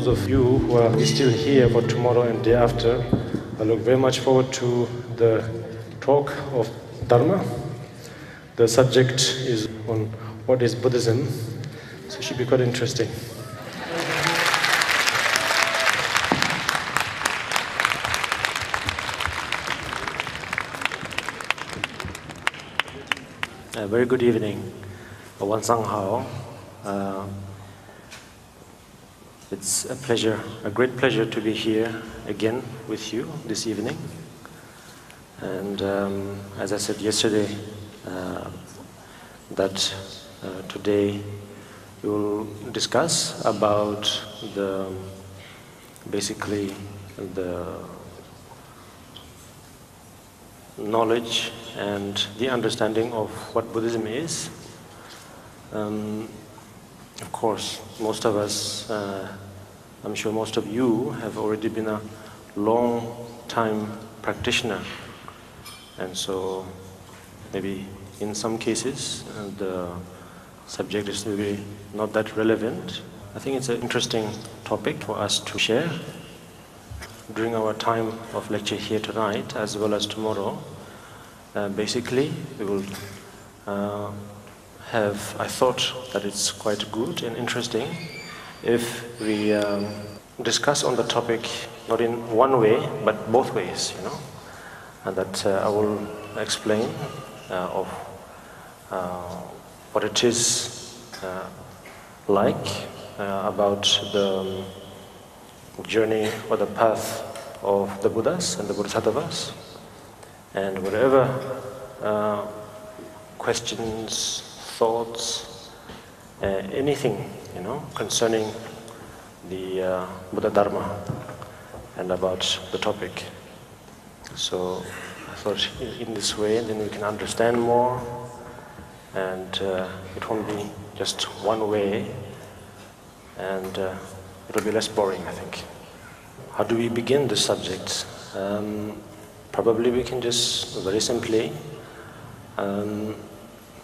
those of you who are still here for tomorrow and day after, I look very much forward to the talk of Dharma. The subject is on what is Buddhism, so it should be quite interesting. Very good evening. Wan Sang Hao. It's a pleasure, a great pleasure to be here again with you this evening. And as I said yesterday, that today we will discuss about basically the knowledge and the understanding of what Buddhism is. Of course, most of us, I'm sure most of you have already been a long time practitioner, and so maybe in some cases the subject is maybe not that relevant. I think it's an interesting topic for us to share during our time of lecture here tonight as well as tomorrow. Basically, we will I thought that it's quite good and interesting if we discuss on the topic not in one way but both ways, and that I will explain of what it is like about the journey or the path of the Buddhas and the Bodhisattvas, and whatever questions, thoughts, anything concerning the Buddha Dharma and about the topic. So I thought in this way then we can understand more, and it won't be just one way, and it'll be less boring, I think. How do we begin this subject? Probably we can just very simply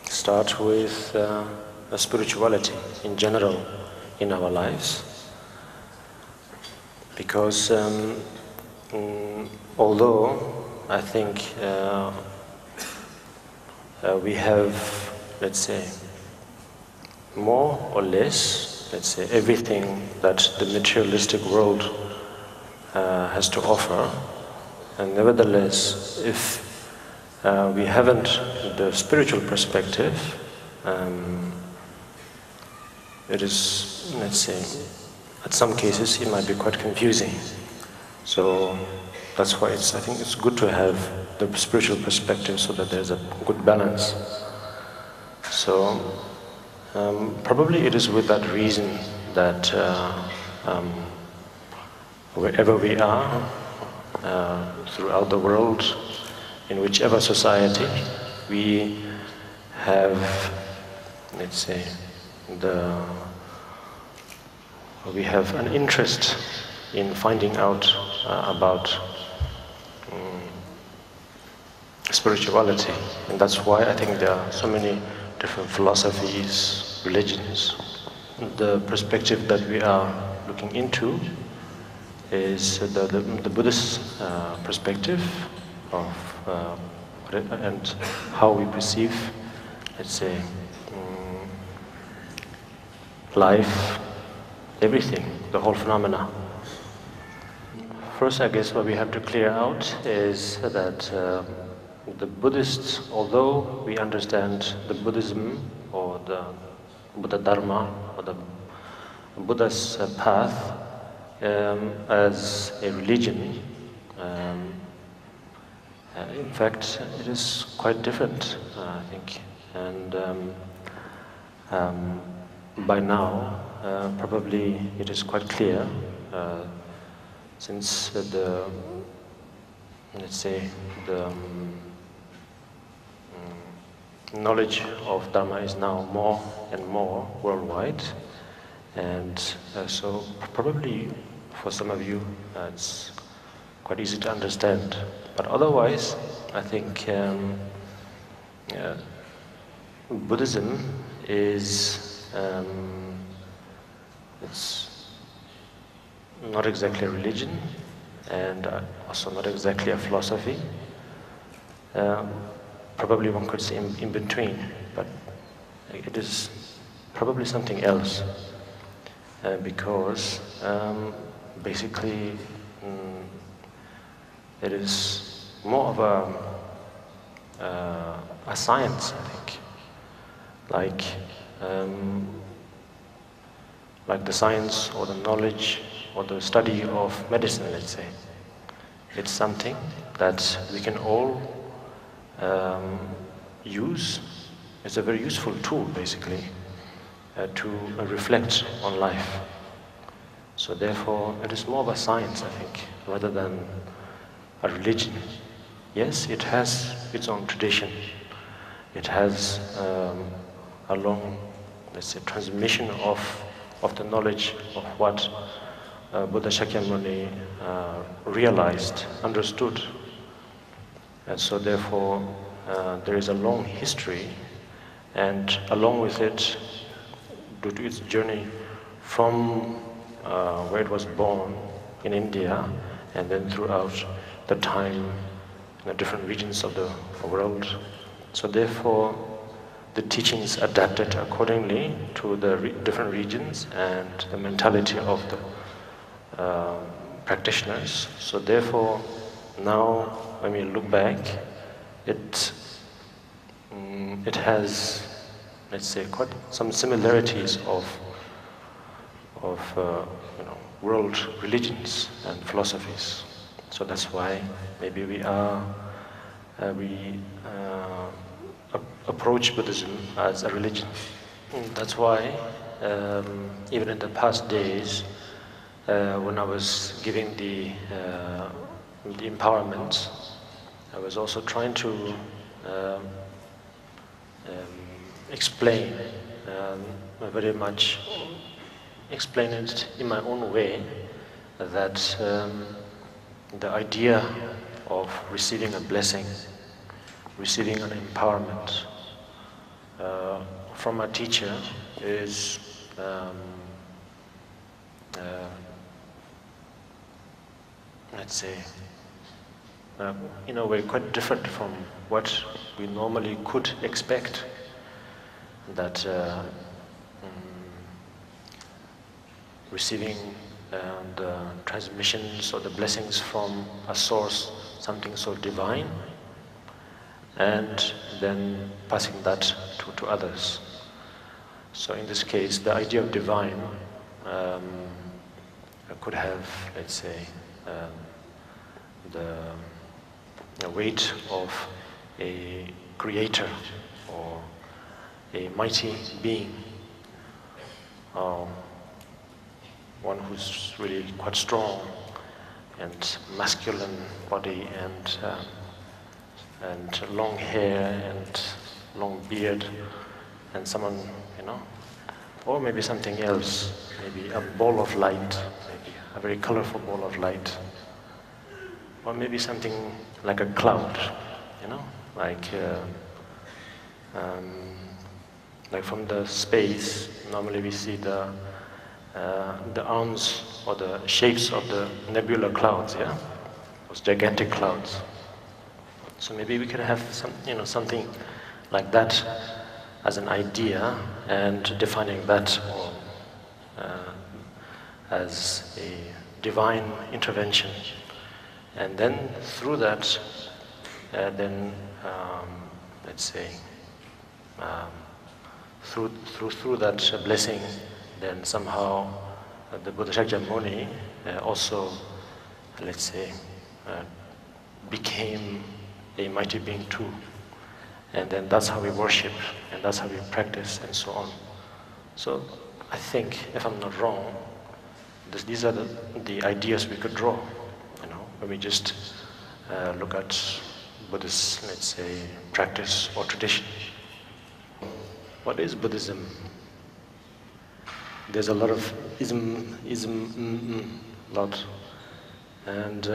start with spirituality in general in our lives, because although I think we have, let's say, more or less, let's say, everything that the materialistic world has to offer, and nevertheless, if we haven't the spiritual perspective, it is, let's say, at some cases it might be quite confusing. So that's why I think it's good to have the spiritual perspective so that there's a good balance. So probably it is with that reason that wherever we are throughout the world, in whichever society, we have, let's say, we have an interest in finding out about spirituality, and that's why I think there are so many different philosophies, religions. The perspective that we are looking into is the Buddhist perspective of and how we perceive, let's say, life, everything, the whole phenomena. First, I guess what we have to clear out is that the Buddhists, although we understand the Buddhism or the Buddha Dharma or the Buddha's path as a religion, in fact, it is quite different, I think. And by now, probably it is quite clear, since let's say, the knowledge of Dharma is now more and more worldwide, and so probably for some of you it's quite easy to understand. But otherwise, I think Buddhism is not exactly a religion, and also not exactly a philosophy. Probably one could say in between, but it is probably something else, because basically it is more of a science, I think, like the science or the knowledge or the study of medicine, let's say. It's something that we can all use. It's a very useful tool, basically, to reflect on life. So therefore, it is more of a science, I think, rather than a religion. Yes, it has its own tradition. It has a long, let's say, transmission of the knowledge of what Buddha Shakyamuni realized, understood. And so therefore, there is a long history, and along with it, due to its journey from where it was born in India, and then throughout the time in the different regions of the world. So therefore, the teachings adapted accordingly to the different regions and the mentality of the practitioners. So therefore, now when we look back, it has, let's say, quite some similarities of world religions and philosophies. So that's why maybe we approach Buddhism as a religion. That's why even in the past days, when I was giving the empowerment, I was also trying to explain, very much explain it in my own way, that the idea of receiving a blessing, receiving an empowerment from a teacher is let's say, in a way quite different from what we normally could expect, that receiving the transmissions or the blessings from a source, something so divine, and then passing that to others. So in this case, the idea of divine could have, let's say, the weight of a creator or a mighty being, one who's really quite strong and masculine body and long hair and long beard, and someone, or maybe something else, maybe a ball of light, maybe a very colorful ball of light, or maybe something like a cloud, like from the space. Normally we see the arms or the shapes of the nebula clouds, yeah, those gigantic clouds. So maybe we could have something like that as an idea, and defining that as a divine intervention, and then through that, let's say, through that blessing, then somehow the Buddha Shakyamuni also, let's say, became a mighty being too. And then that's how we worship, and that's how we practice, and so on. So I think, if I'm not wrong, these are the ideas we could draw, when we just look at Buddhist, let's say, practice or tradition. What is Buddhism? There's a lot of ism, lot, and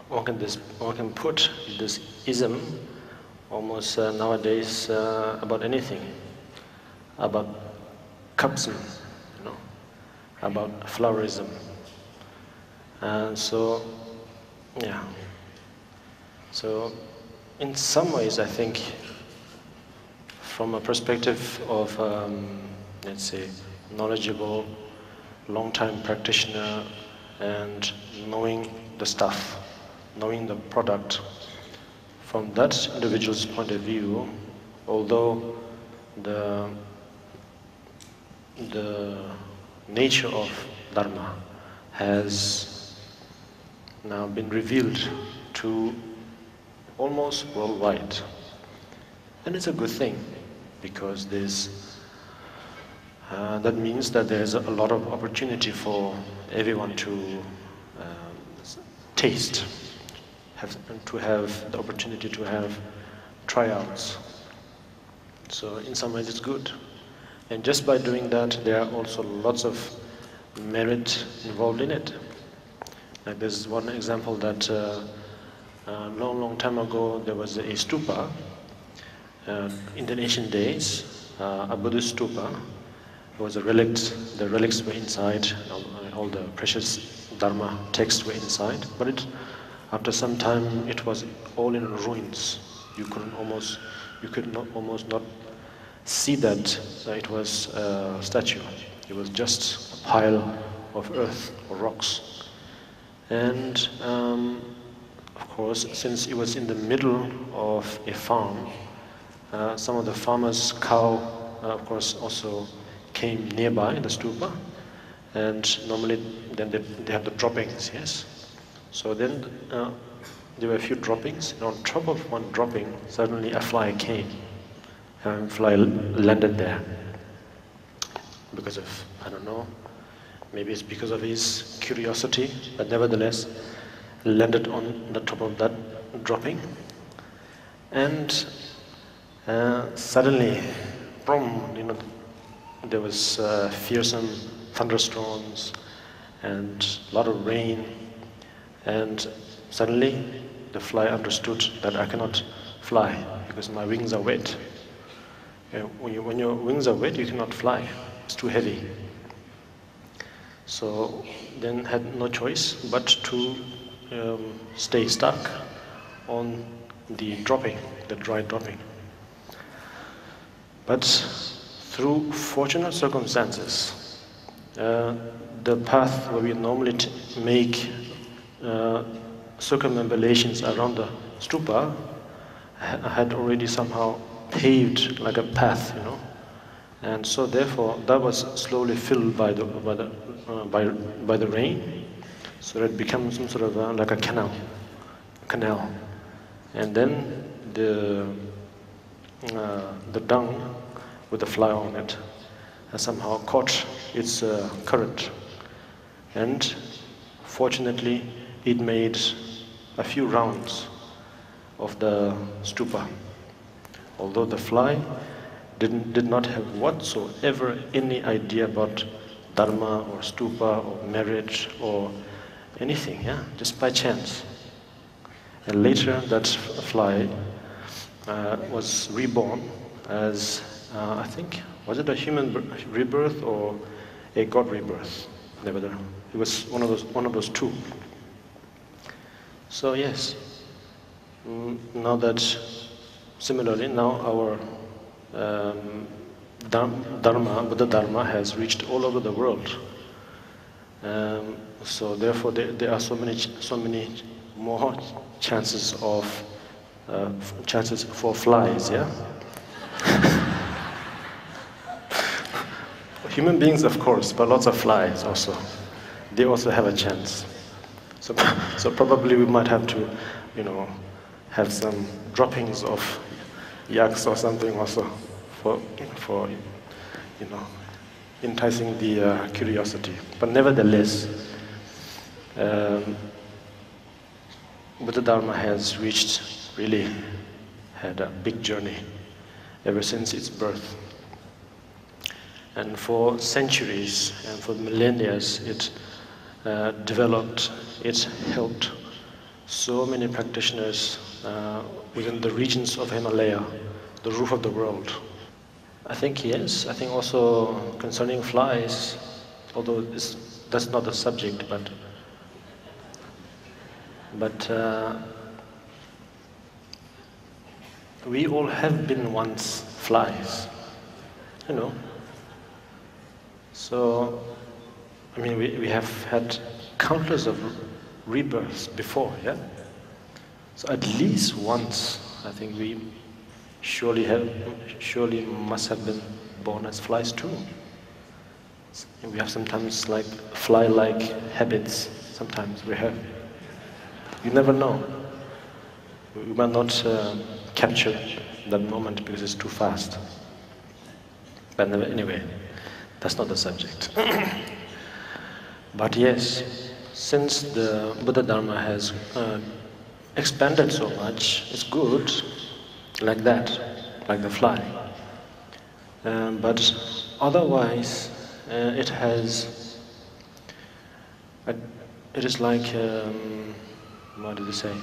one can put this ism almost nowadays about anything, about cupsm, about flowerism, And so, yeah. So, in some ways, I think, from a perspective of, let's say, knowledgeable, long-time practitioner, and knowing the stuff, knowing the product, from that individual's point of view, although the nature of Dharma has now been revealed to almost worldwide. And it's a good thing, because that means that there's a lot of opportunity for everyone to taste, to have the opportunity to have tryouts. So in some ways it's good. And just by doing that, there are also lots of merit involved in it. Like there's one example that long time ago there was a stupa. In the ancient days, a Buddhist stupa. It was a relics. The relics were inside. All the precious Dharma texts were inside. But after some time, it was all in ruins. You could almost not see that it was a statue. It was just a pile of earth or rocks. And of course, since it was in the middle of a farm, some of the farmers' cow, of course, also came nearby the stupa, and normally then they have the droppings, yes. So then there were a few droppings, and on top of one dropping, suddenly a fly came. And fly landed there because of, I don't know, maybe it's because of his curiosity, but nevertheless landed on the top of that dropping. And suddenly, boom, there was fearsome thunderstorms and a lot of rain. And suddenly the fly understood that I cannot fly because my wings are wet. When your wings are wet, you cannot fly. It's too heavy. So then had no choice but to stay stuck on the dry dropping. But through fortunate circumstances, the path where we normally make circumambulations around the stupa had already somehow paved like a path, and so therefore that was slowly filled by the rain, so it becomes some sort of like a canal, and then the dung with the fly on it has somehow caught its current, and fortunately it made a few rounds of the stupa. Although the fly did not have whatsoever any idea about Dharma or stupa or merit or anything, just by chance. And later that fly was reborn as, I think, was it a human rebirth or a God rebirth? Never. It was one of those two. So yes, now that similarly, now our Buddha Dharma has reached all over the world. So therefore, there are so many more chances for flies. Human beings, of course, but lots of flies also. They also have a chance. So probably we might have to, have some droppings of yaks or something also for enticing the curiosity. But nevertheless, Buddha Dharma has had a big journey ever since its birth. And for centuries and for millennia, it developed, it helped so many practitioners within the regions of Himalaya, the roof of the world. I think yes, I think also concerning flies, although that's not the subject, but But we all have been once flies, you know. So, I mean, we have had countless of rebirths before, yeah? So at least once, I think we surely must have been born as flies too. We have sometimes like fly-like habits, sometimes we have. You never know. We might not capture that moment because it's too fast. But anyway, that's not the subject. But yes, since the Buddha Dharma has expanded so much, it's good like that, like the fly. But otherwise, it is like, what did they say?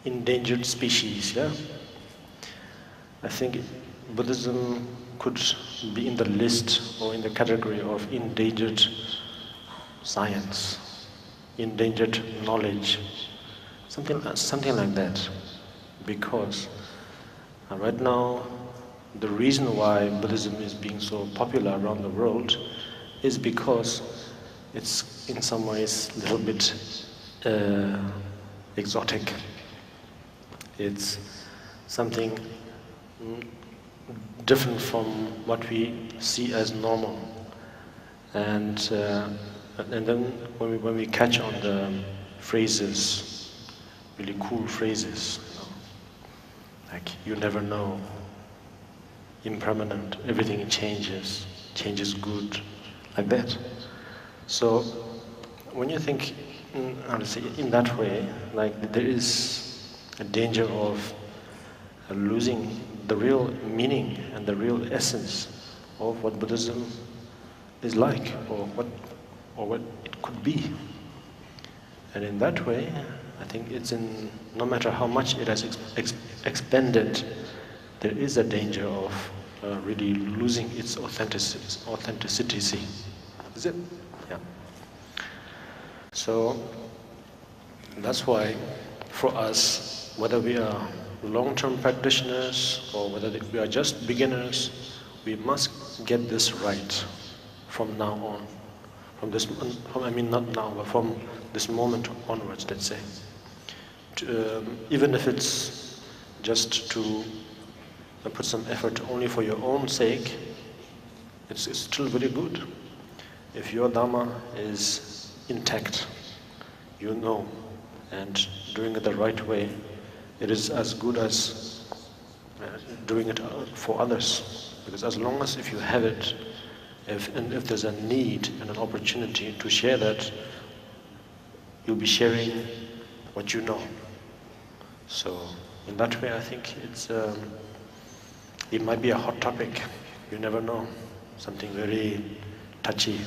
Endangered species, yeah? I think Buddhism could be in the list or in the category of endangered science, endangered knowledge, something like that. Because right now, the reason why Buddhism is being so popular around the world is because it's in some ways a little bit exotic. It's something different from what we see as normal. And then when we catch on the phrases, really cool phrases, you know, like you never know, impermanent, everything changes good, like that. So when you think, I would say, in that way, like there is a danger of losing the real meaning and the real essence of what Buddhism is like, or what it could be. And in that way, I think it's in, no matter how much it has expanded, there is a danger of really losing its authenticity. Is it? Yeah. So that's why for us, whether we are long-term practitioners or whether we are just beginners, we must get this right from now on. Not now, but from this moment onwards, let's say. Even if it's just to put some effort only for your own sake, it's still very good. If your Dharma is intact, you know, and doing it the right way, it is as good as doing it for others. Because as long as if you have it, if there's a need and an opportunity to share that, you'll be sharing what you know. So in that way, I think it might be a hot topic. You never know, something very touchy.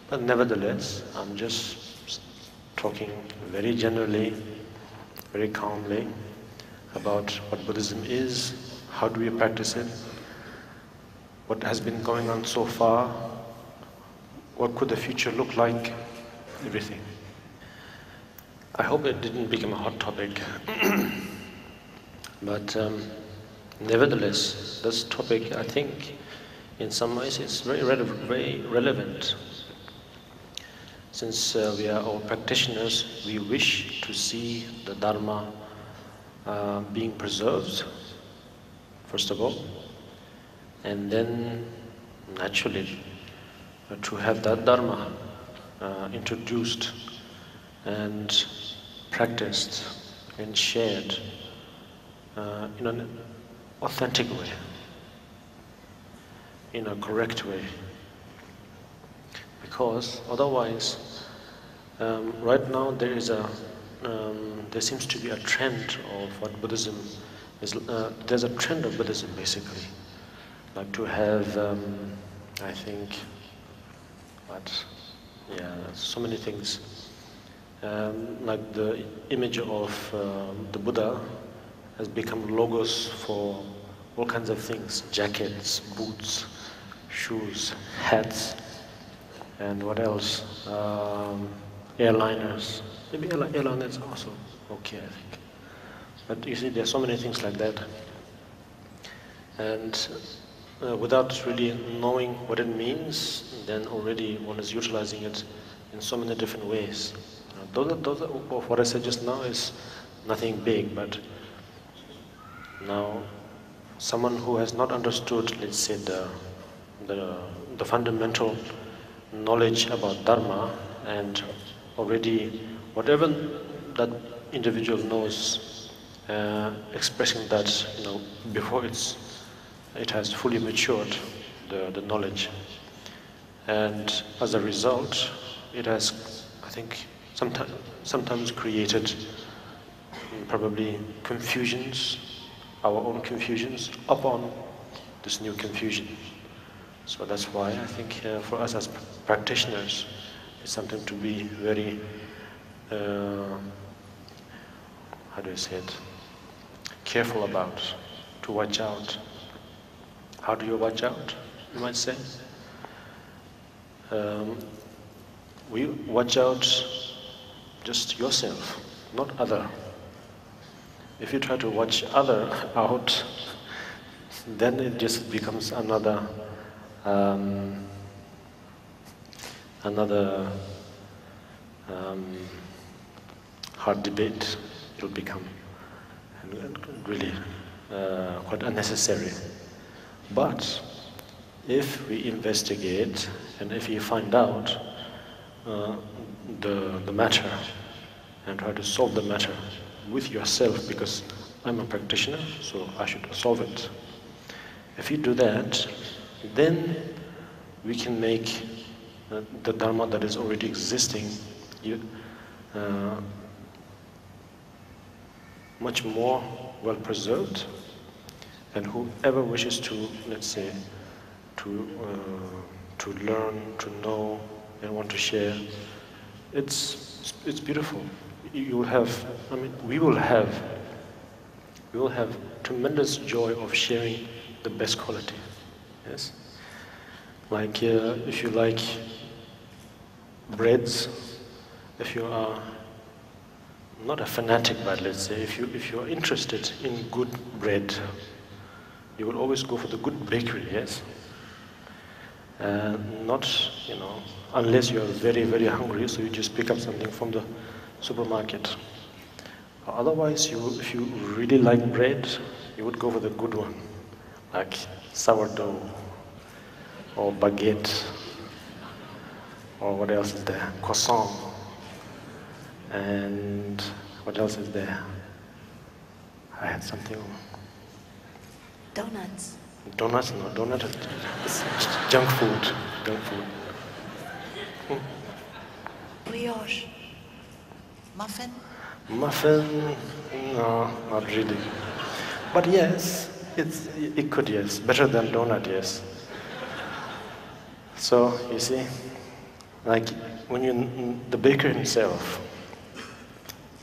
But nevertheless, I'm just talking very generally, very calmly about what Buddhism is, how do we practice it, what has been going on so far, what could the future look like, everything. I hope it didn't become a hot topic, but nevertheless, this topic, I think, in some ways, is very relevant. Since we are all practitioners, we wish to see the Dharma being preserved, first of all, and then naturally to have that Dharma introduced and practiced and shared in an authentic way, in a correct way. Because otherwise, right now there seems to be a trend of what Buddhism is. There's a trend of Buddhism basically, like to have, I think, so many things. Like the image of the Buddha has become logos for all kinds of things: jackets, boots, shoes, hats, and what else? Airliners, Maybe Elan is also okay, I think. But you see, there are so many things like that. And without really knowing what it means, then already one is utilizing it in so many different ways. Those are, what I said just now is nothing big, but now someone who has not understood, let's say, the fundamental knowledge about Dharma, and already whatever that individual knows, expressing that, before it has fully matured, the knowledge. And as a result, it has, I think, sometimes created probably confusions, our own confusions, upon this new confusion. So that's why I think for us as practitioners, it's something to be very, how do I say it, careful about, to watch out. How do you watch out, you might say? We watch out just yourself, not other. If you try to watch other out, then it just becomes another hard debate. It'll become really quite unnecessary. But if we investigate and if you find out the matter and try to solve the matter with yourself, because I'm a practitioner, so I should solve it. If you do that, then we can make the Dharma that is already existing much more well preserved, and whoever wishes to, let's say, to learn, to know, and want to share, it's beautiful. You will have, we will have tremendous joy of sharing the best quality. Yes, like if you like breads, if you are not a fanatic, but let's say if you are interested in good bread, you will always go for the good bakery. Yes, not unless you are very, very hungry, so you just pick up something from the supermarket. Otherwise, if you really like bread, you would go for the good one, like sourdough or baguette, or what else is there? Croissant. And what else is there? I had something. Donuts. Donuts? No, donuts is junk food. Junk food. Brioche. Muffin? Muffin? No, not really. But yes, it could, yes. Better than donut, yes. So, you see, like when the baker himself,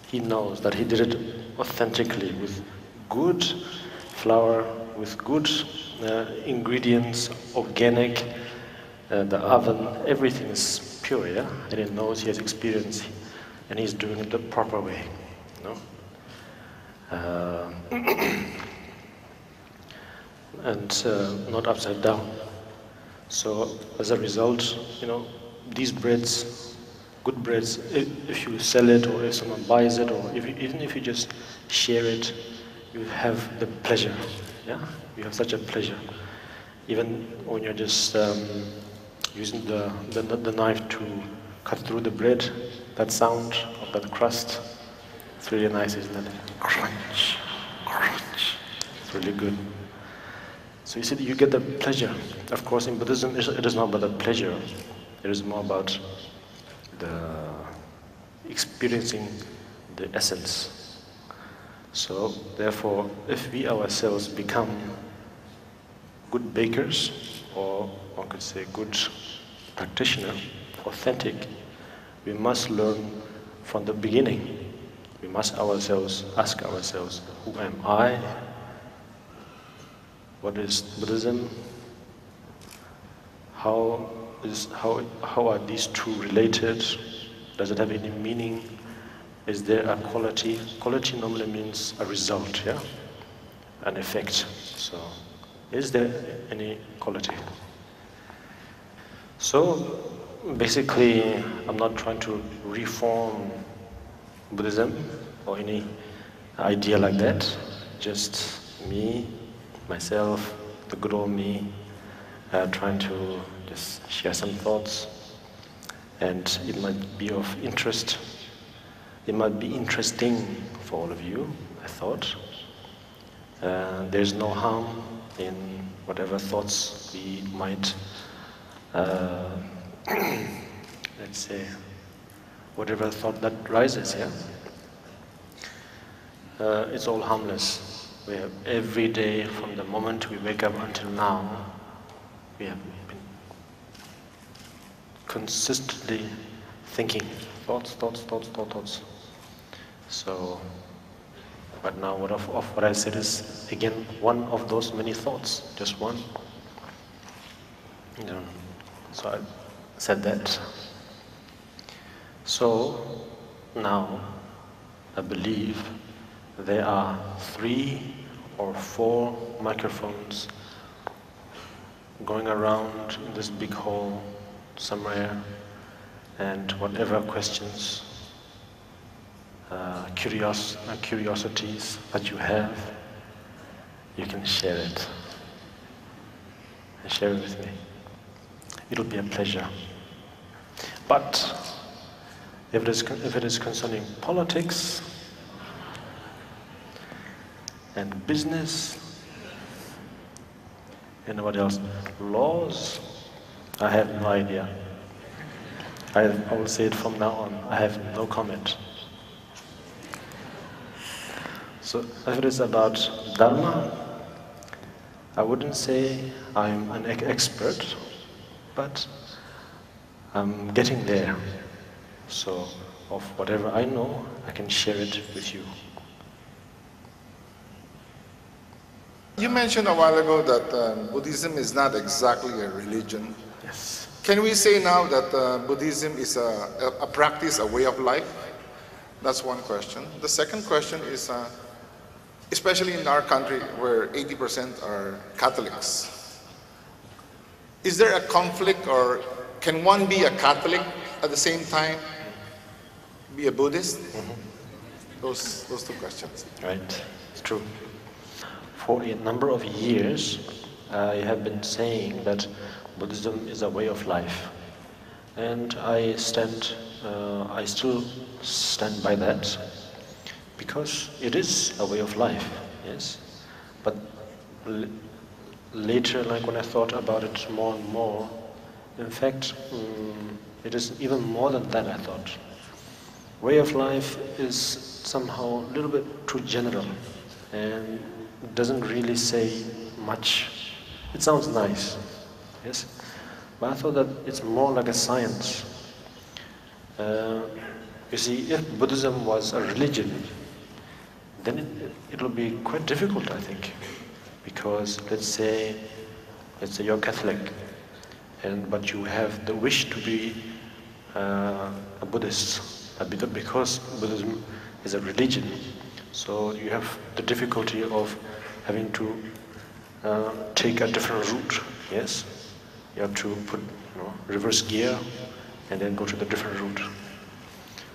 he knows that he did it authentically with good flour, with good ingredients, organic, the oven, everything is pure, yeah? And he knows, he has experience, and he's doing it the proper way, and not upside down. So as a result, these breads, good breads, if you sell it or if someone buys it, or even if you just share it, you have the pleasure, yeah? You have such a pleasure. Even when you're just using the knife to cut through the bread, that sound of that crust, it's really nice, isn't it? Crunch, crunch. It's really good. So you see, you get the pleasure. Of course, in Buddhism, it is not about the pleasure. It is more about the experiencing the essence. So therefore, if we ourselves become good bakers, or one could say good practitioner, authentic, we must learn from the beginning. We must ask ourselves, who am I? What is Buddhism? How are these two related? Does it have any meaning? is there a quality? Quality normally means a result, yeah? An effect. So, is there any quality? So, basically, I'm not trying to reform Buddhism or any idea like that. Just me, myself, the good old me, trying to just share some thoughts. And it might be of interest. It might be interesting for all of you, I thought. There's no harm in whatever thoughts we might, let's say, whatever thought that rises, yeah? It's all harmless. We have every day, from the moment we wake up until now, we have been consistently thinking thoughts. So, but now what I said is again one of those many thoughts, just one. So I said that. So now I believe there are 3 or 4 microphones going around in this big hall somewhere, and whatever questions, curiosities that you have, you can share it. And share it with me. It'll be a pleasure. But if it is concerning politics and business and what else, laws, I have no idea. I will say it from now on. I have no comment. So if it is about Dharma, I wouldn't say I'm an expert, but I'm getting there. So of whatever I know, I can share it with you. You mentioned a while ago that Buddhism is not exactly a religion. Yes. Can we say now that Buddhism is a practice, a way of life? That's one question. The second question is, especially in our country where 80% are Catholics, is there a conflict, or can one be a Catholic at the same time be a Buddhist? Those 2 questions. Right, it's true. For a number of years, I have been saying that Buddhism is a way of life, and I still stand by that, because it is a way of life, yes. But later, like when I thought about it more and more, in fact, it is even more than that, I thought. Way of life is somehow a little bit too general, and it doesn't really say much. It sounds nice, yes, but I thought that it's more like a science. You see, if Buddhism was a religion, then it'll be quite difficult, I think, because let's say you're Catholic, but you have the wish to be a Buddhist, because Buddhism is a religion. So you have the difficulty of having to take a different route, yes? You have to put reverse gear and then go to the different route.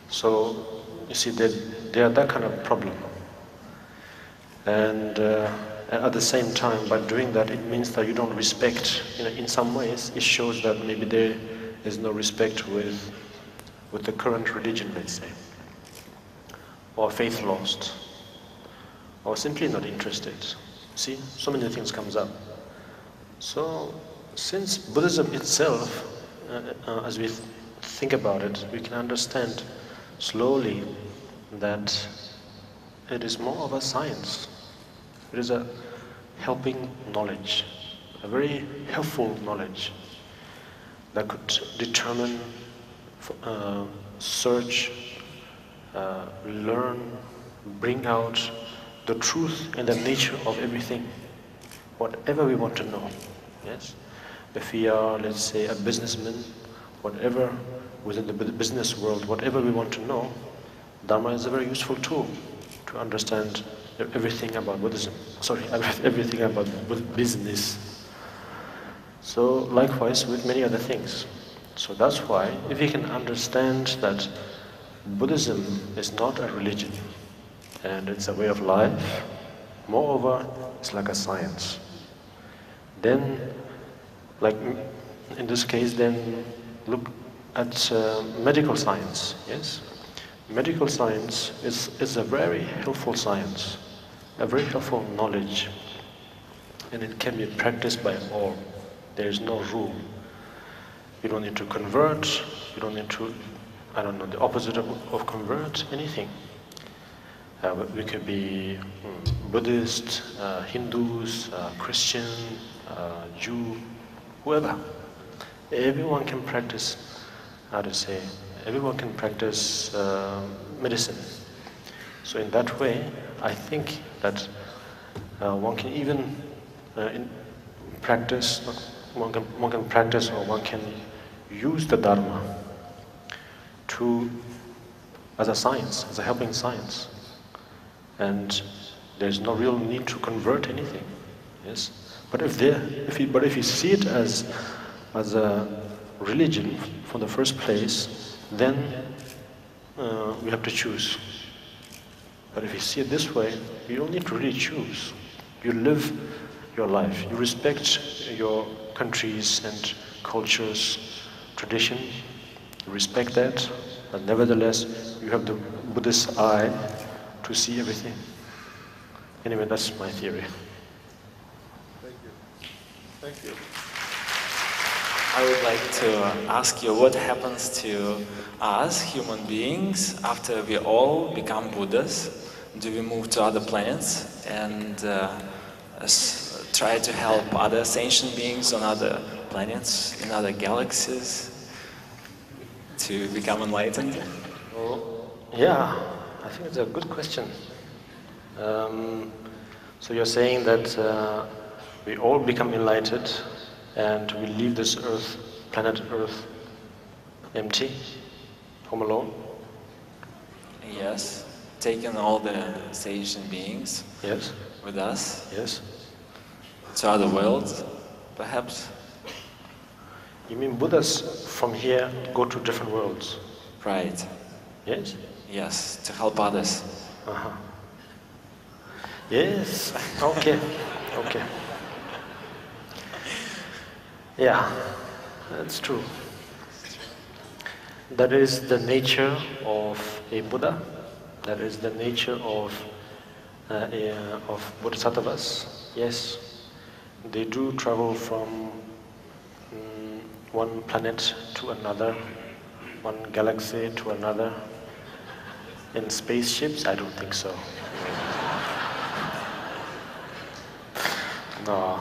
So you see that there are that kind of problem. And at the same time, by doing that, it means that you don't respect, in some ways, it shows that maybe there is no respect with the current religion, let's say, or faith lost, or simply not interested. See, so many things comes up. So, since Buddhism itself, as we think about it, we can understand slowly that it is more of a science. It is a helping knowledge, a very helpful knowledge that could determine, search, learn, bring out the truth and the nature of everything, whatever we want to know, yes? If we are, let's say, a businessman, whatever, within the business world, whatever we want to know, Dharma is a very useful tool to understand everything about Buddhism. Sorry, everything about business. So likewise with many other things. So that's why if we can understand that Buddhism is not a religion and it's a way of life, moreover it's like a science, then like in this case then look at medical science, yes? Medical science is a very helpful science, a very helpful knowledge, and it can be practiced by all. There is no rule. You don't need to convert, you don't need to, I don't know, the opposite of convert, anything. We could be Buddhist, Hindus, Christian, Jew, whoever. Everyone can practice, everyone can practice medicine. So in that way, I think that one can even practice, one can practice or one can use the Dharma as a science, as a helping science. And there's no real need to convert anything, yes? But if you see it as a religion from the first place, then we have to choose. But if you see it this way, you don't need to really choose. You live your life. You respect your countries and cultures, tradition. You respect that, but nevertheless, you have the Buddhist eye to see everything. Anyway, that's my theory. Thank you. Thank you. I would like to ask you what happens to us, human beings, after we all become Buddhas? Do we move to other planets and try to help other sentient beings on other planets, in other galaxies, to become enlightened? Well, yeah, I think it's a good question. So you're saying that we all become enlightened and we leave this earth, planet Earth, empty, home alone? Yes, taking all the sentient beings Yes. with us Yes. to other worlds, perhaps. You mean Buddhas from here go to different worlds? Right. Yes? Yes, to help others. Uh-huh. Yes, okay, okay. Yeah, that's true. That is the nature of a Buddha. That is the nature of Bodhisattvas. Yes, they do travel from one planet to another, one galaxy to another. In spaceships, I don't think so. No,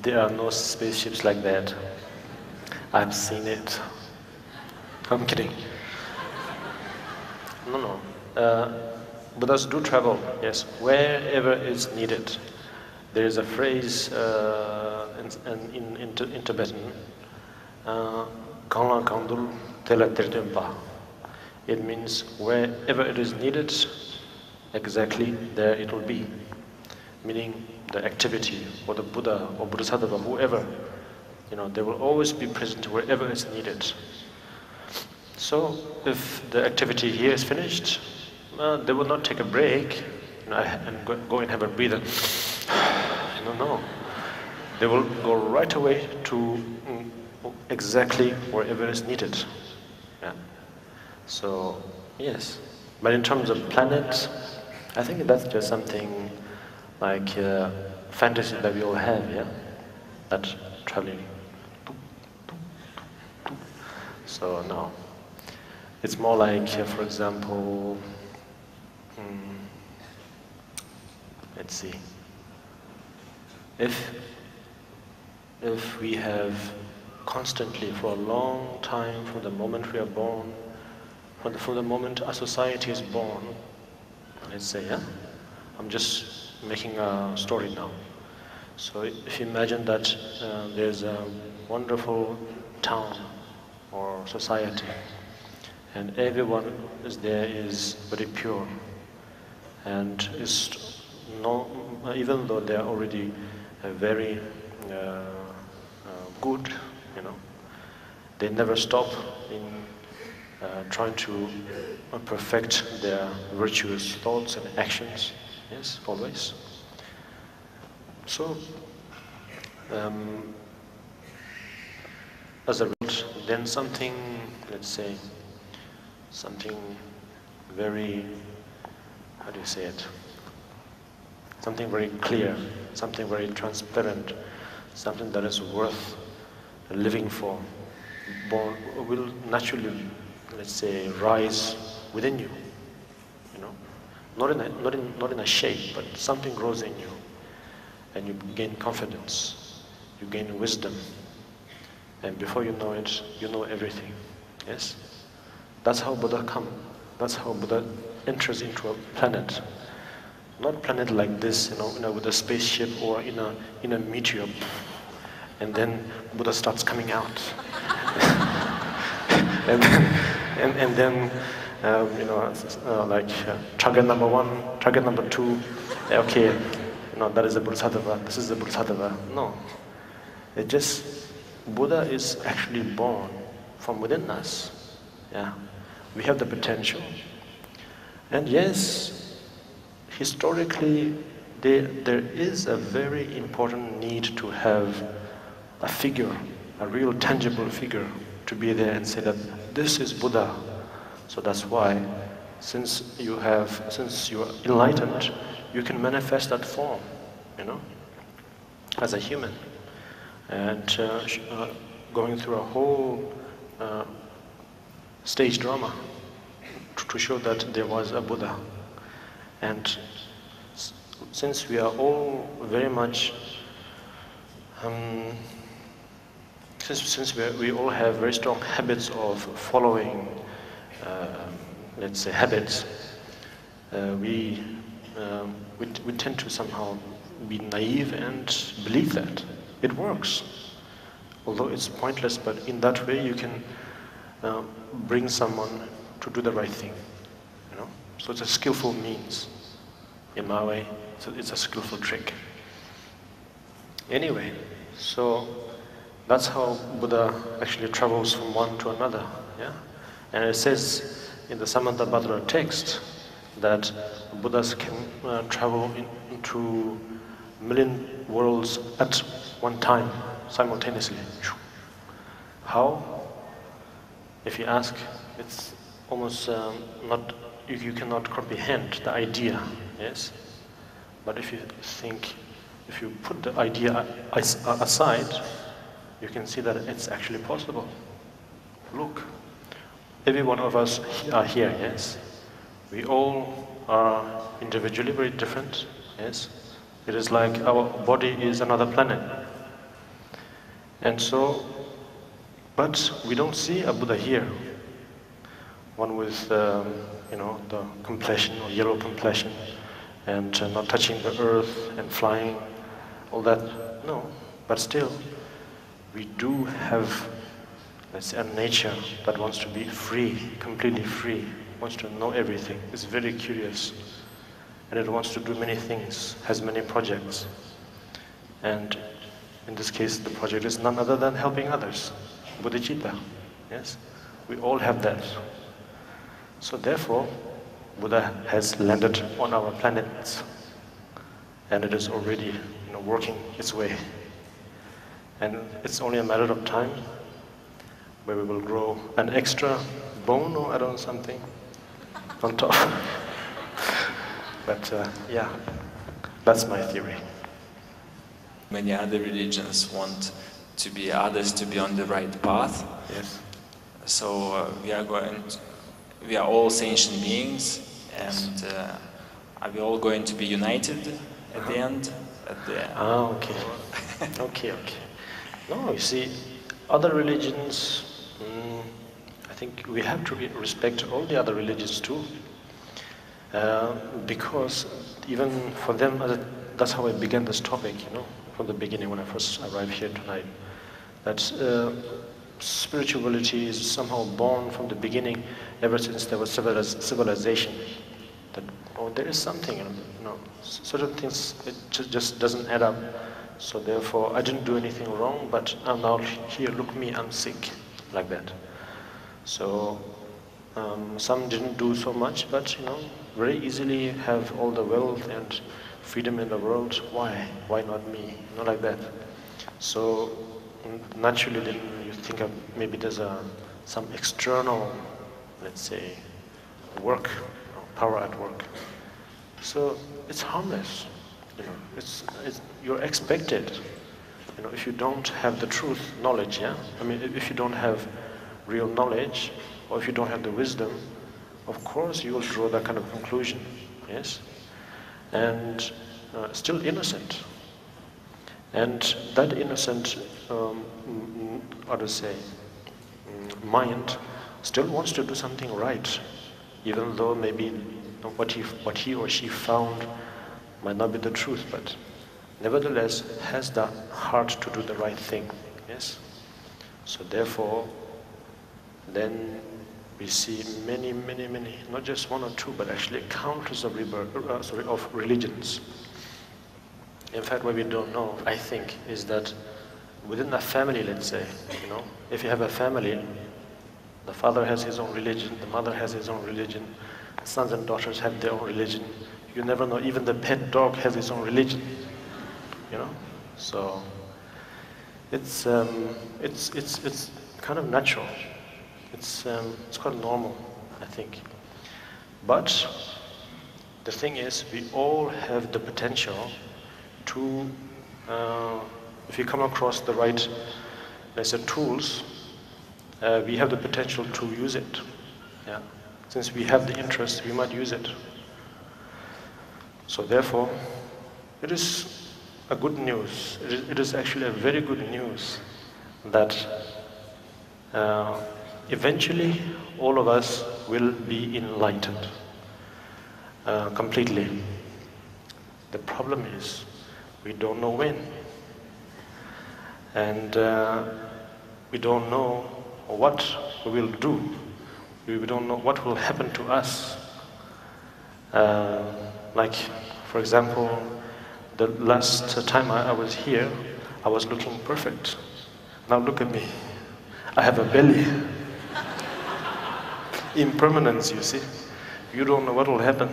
there are no spaceships like that. I've seen it. I'm kidding. No. Buddhas do travel, yes, wherever is needed. There is a phrase in Tibetan, Kangla Kandul Tela Tirtimpa. It means wherever it is needed, exactly there it will be. Meaning the activity, or the Buddha, or Bodhisattva, whoever, they will always be present wherever it's needed. So, if the activity here is finished, they will not take a break and go and have a breather. No. They will go right away to exactly wherever is needed. Yeah. So, yes. But in terms of planet, I think that's just something like fantasy that we all have, yeah? That traveling. So, no. It's more like, for example, let's see. If we have constantly for a long time, from the moment we are born, from the moment a society is born, let's say, yeah? I'm just making a story now. So if you imagine that there's a wonderful town or society, and everyone is there is very pure, and is no, even though they are already very good, you know, they never stop in trying to perfect their virtuous thoughts and actions. Yes, always. So, as a result, then something, let's say, something very, how do you say it? Something very clear, something very transparent, something that is worth living for, born, will naturally, let's say, rise within you. You know, not in a shape, but something grows in you, and you gain confidence, you gain wisdom, and before you know it, you know everything. Yes, that's how Buddha comes. That's how Buddha enters into a planet. Not a planet like this, you know, with a spaceship or in a meteor, and then Buddha starts coming out, and then you know, like target number 1, target number 2. Okay, you know, that is the Bodhisattva. This is the Bodhisattva. No, it just Buddha is actually born from within us. Yeah, we have the potential, and yes. Historically, there is a very important need to have a figure, a real tangible figure, to be there and say that this is Buddha. So that's why, since you are enlightened, you can manifest that form, you know, as a human, and going through a whole stage drama to show that there was a Buddha. And since we are all very much, since we all have very strong habits of following, let's say, habits, we tend to somehow be naive and believe that it works. Although it's pointless, but in that way you can bring someone to do the right thing. So it's a skillful means, in my way. So it's a skillful trick. Anyway, so that's how Buddha actually travels from one to another. Yeah, and it says in the Samantabhadra text that Buddhas can travel into million worlds at one time, simultaneously. How? If you ask, it's almost not. You cannot comprehend the idea, yes? But if you think, if you put the idea aside, you can see that it's actually possible. Look, every one of us are here, yes? We all are individually very different, yes? It is like our body is another planet. And so, but we don't see a Buddha here. One with you know, the complexion or yellow complexion, and not touching the earth and flying, all that. No, but still, we do have, let's say, a nature that wants to be free, completely free, wants to know everything, is very curious, and it wants to do many things, has many projects. And in this case, the project is none other than helping others, bodhicitta, yes? We all have that. So therefore, Buddha has landed on our planet, and it is already, you know, working its way. And it's only a matter of time where we will grow an extra bone or I don't know, something on top. But yeah, that's my theory. Many other religions want others to be on the right path. Yes. So we are all sentient beings, and are we all going to be united at the end? Okay. Okay. No, you see, other religions, I think we have to respect all the other religions too. Because even for them, that's how I began this topic, you know, from the beginning when I first arrived here tonight. That spirituality is somehow born from the beginning, ever since there was civilization. That there is something, certain things it just doesn't add up. So therefore, I didn't do anything wrong, but I'm now here. Look me, I'm sick, like that. So some didn't do so much, but very easily have all the wealth and freedom in the world. Why? Why not me? Like that. So naturally, then you think of maybe there's some external, let's say, work, power at work. So it's harmless. You're expected. If you don't have the truth, knowledge, if you don't have real knowledge, or if you don't have the wisdom, of course you will draw that kind of conclusion, yes? And still innocent. And that innocent, how to say, mind still wants to do something right, even though maybe what he or she found might not be the truth, but nevertheless has the heart to do the right thing, yes? So therefore, then we see many, not just one or two, but actually countless of religions. In fact, what we don't know, I think, is that within a family, let's say, if you have a family, the father has his own religion, the mother has his own religion, sons and daughters have their own religion. You never know, even the pet dog has its own religion, So it's kind of natural. It's quite normal, I think. But the thing is, we all have the potential to, if we come across the right, let's say, tools, we have the potential to use it. Yeah. Since we have the interest, we might use it. So therefore, it is a good news. It is actually a very good news that eventually all of us will be enlightened completely. The problem is we don't know when, and we don't know what we will do. We don't know what will happen to us. Like, for example, the last time I was here, I was looking perfect. Now look at me. I have a belly. Impermanence, you see. You don't know what will happen.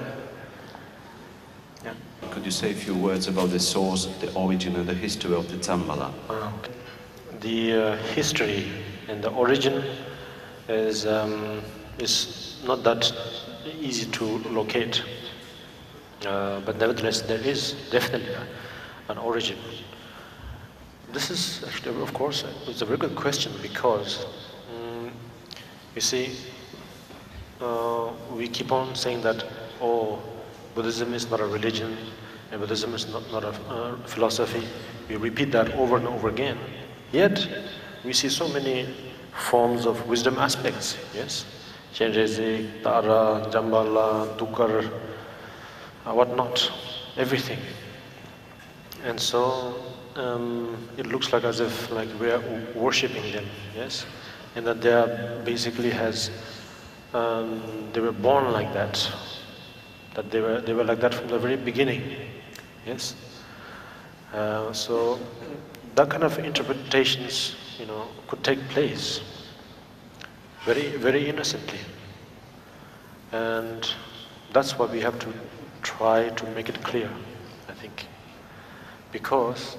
Yeah. Could you say a few words about the source, the origin and the history of the Dzambala? Okay. The history and the origin is not that easy to locate. But nevertheless, there is definitely an origin. This is actually, of course, it's a very good question because, you see, we keep on saying that, Buddhism is not a religion and Buddhism is not a philosophy. We repeat that over and over again. Yet, we see so many forms of wisdom aspects, yes? Chenrezig, Tara, Dzambala, Dukar, whatnot, everything. And so it looks like as if we are worshipping them, yes? And that they are basically they were born like that. That they were like that from the very beginning, yes? So that kind of interpretations, could take place very, very innocently. And that's what we have to try to make it clear, I think. Because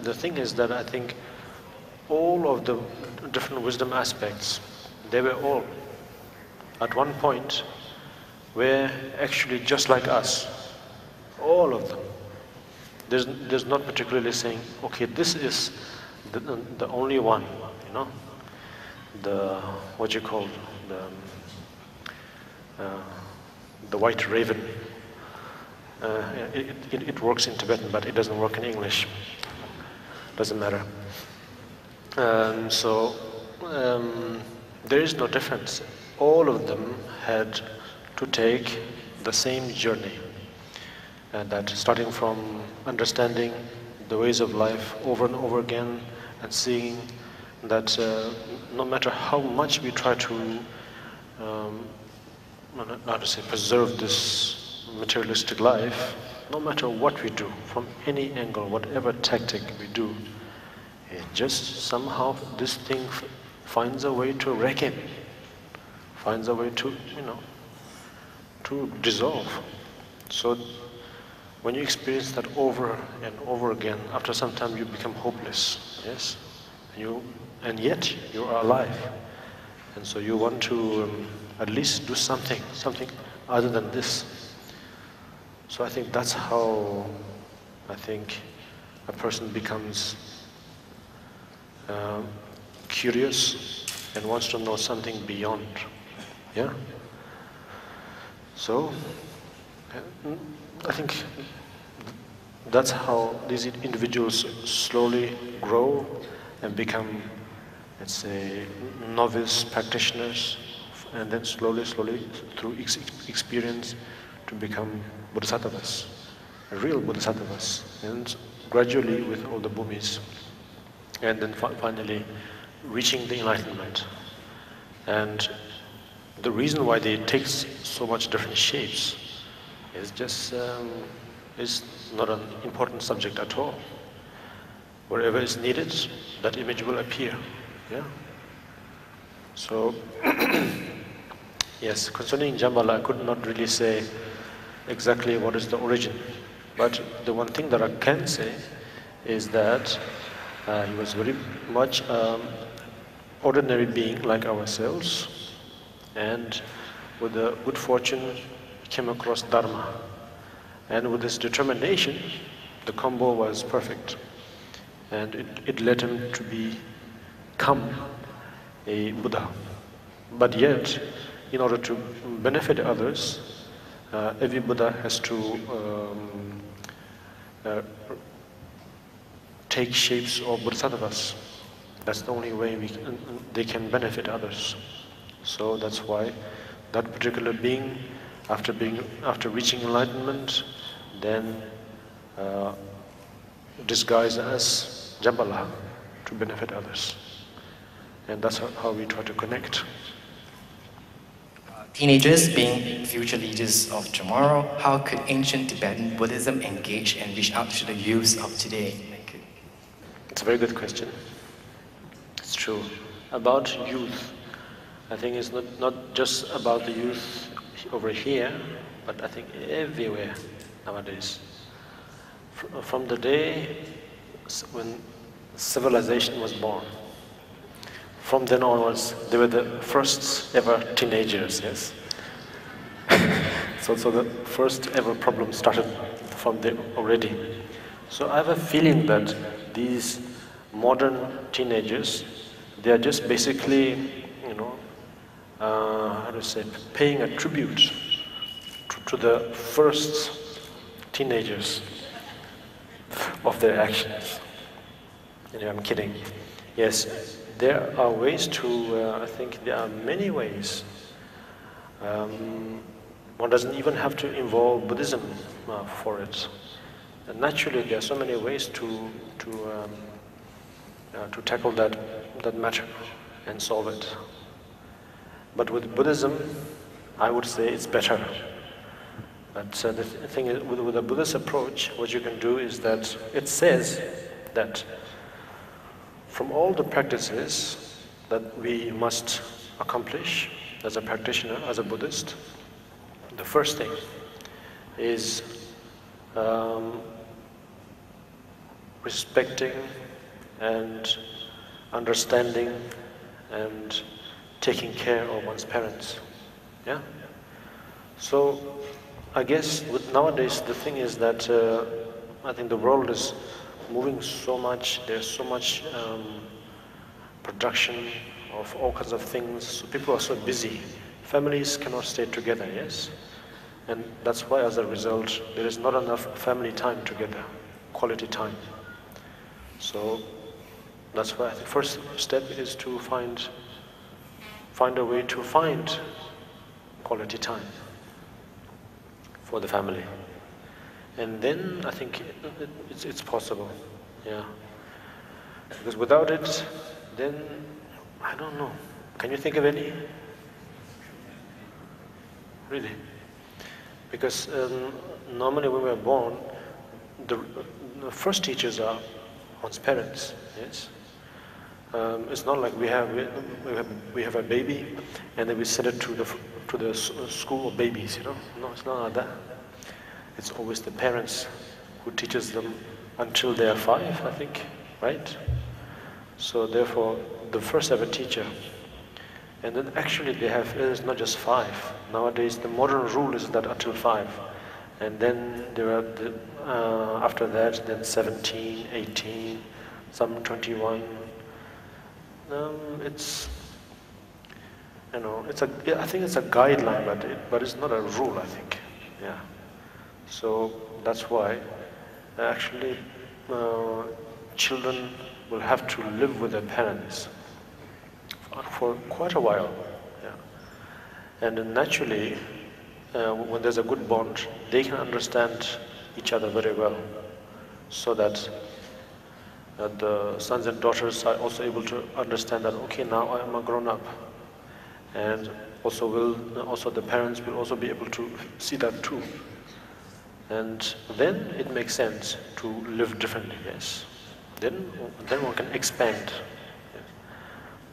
the thing is that I think all of the different wisdom aspects, they were all, at one point, were actually just like us. All of them. There's not particularly saying, okay, this is the only one, what you call, the white raven. It works in Tibetan, but it doesn't work in English. Doesn't matter. So there is no difference. All of them had to take the same journey, and that starting from understanding the ways of life over and over again, and seeing that no matter how much we try to, how to say, preserve this materialistic life, no matter what we do, from any angle, whatever tactic we do, it just somehow this thing finds a way to wreck it, finds a way to, to dissolve. So when you experience that over and over again, after some time you become hopeless, yes? And yet you are alive. And so you want to at least do something other than this. So I think that's how I think a person becomes curious and wants to know something beyond. Yeah? So I think that's how these individuals slowly grow and become, let's say, novice practitioners, and then slowly through experience to become bodhisattvas, real bodhisattvas, and gradually with all the bhumis, and then finally reaching the enlightenment. And the reason why they take so much different shapes is just is not an important subject at all. Wherever is needed, that image will appear. Yeah. So yes, concerning Jambala, I could not really say exactly what is the origin, but the one thing that I can say is that he was very much ordinary being like ourselves, and with the good fortune he came across Dharma, and with his determination the combo was perfect, and it led him to become a Buddha. But yet, in order to benefit others, every Buddha has to take shapes of bodhisattvas. That's the only way they can benefit others. So that's why that particular being, after reaching enlightenment, then disguised as Jambala to benefit others. And that's how we try to connect. Teenagers being future leaders of tomorrow, how could ancient Tibetan Buddhism engage and reach out to the youths of today? Thank you. It's a very good question. It's true. About youth, I think it's not just about the youth over here, but I think everywhere nowadays. From the day when civilization was born, from then onwards, they were the first ever teenagers, yes? So the first ever problem started from there already. So I have a feeling that these modern teenagers, they are just basically, how to say, paying a tribute to the first teenagers of their actions. I'm kidding. Yes, there are ways to, I think there are many ways. One doesn't even have to involve Buddhism for it. And naturally, there are so many ways to tackle that matter and solve it. But with Buddhism, I would say it's better. But the thing is, with a Buddhist approach, what you can do is that it says that from all the practices that we must accomplish as a practitioner, as a Buddhist, the first thing is respecting and understanding and taking care of one's parents. Yeah? So I guess nowadays the thing is that I think the world is moving so much, there's so much production of all kinds of things, so people are so busy. Families cannot stay together, yes? And that's why, as a result, there is not enough family time together, quality time. So that's why the first step is to find a way to find quality time for the family. And then I think it's possible, yeah. Because without it, then I don't know. Can you think of any? Really? Because normally when we are born, the first teachers are one's parents. Yes. It's not like we have a baby, and then we send it to the school of babies. You know, no, it's not like that. It's always the parents who teaches them until they are 5, I think, right? So therefore, the first ever teacher. And then actually they have, it's not just 5. Nowadays the modern rule is that until 5. And then there are, after that, then 17, 18, some 21. It's, you know, I think it's a guideline, but it's not a rule, I think. Yeah. So that's why actually children will have to live with their parents for quite a while. Yeah. And then naturally, when there's a good bond, they can understand each other very well, so that the sons and daughters are also able to understand that, okay, now I am a grown-up, and also the parents will also be able to see that too. And then it makes sense to live differently, yes. Then one can expand. Yes.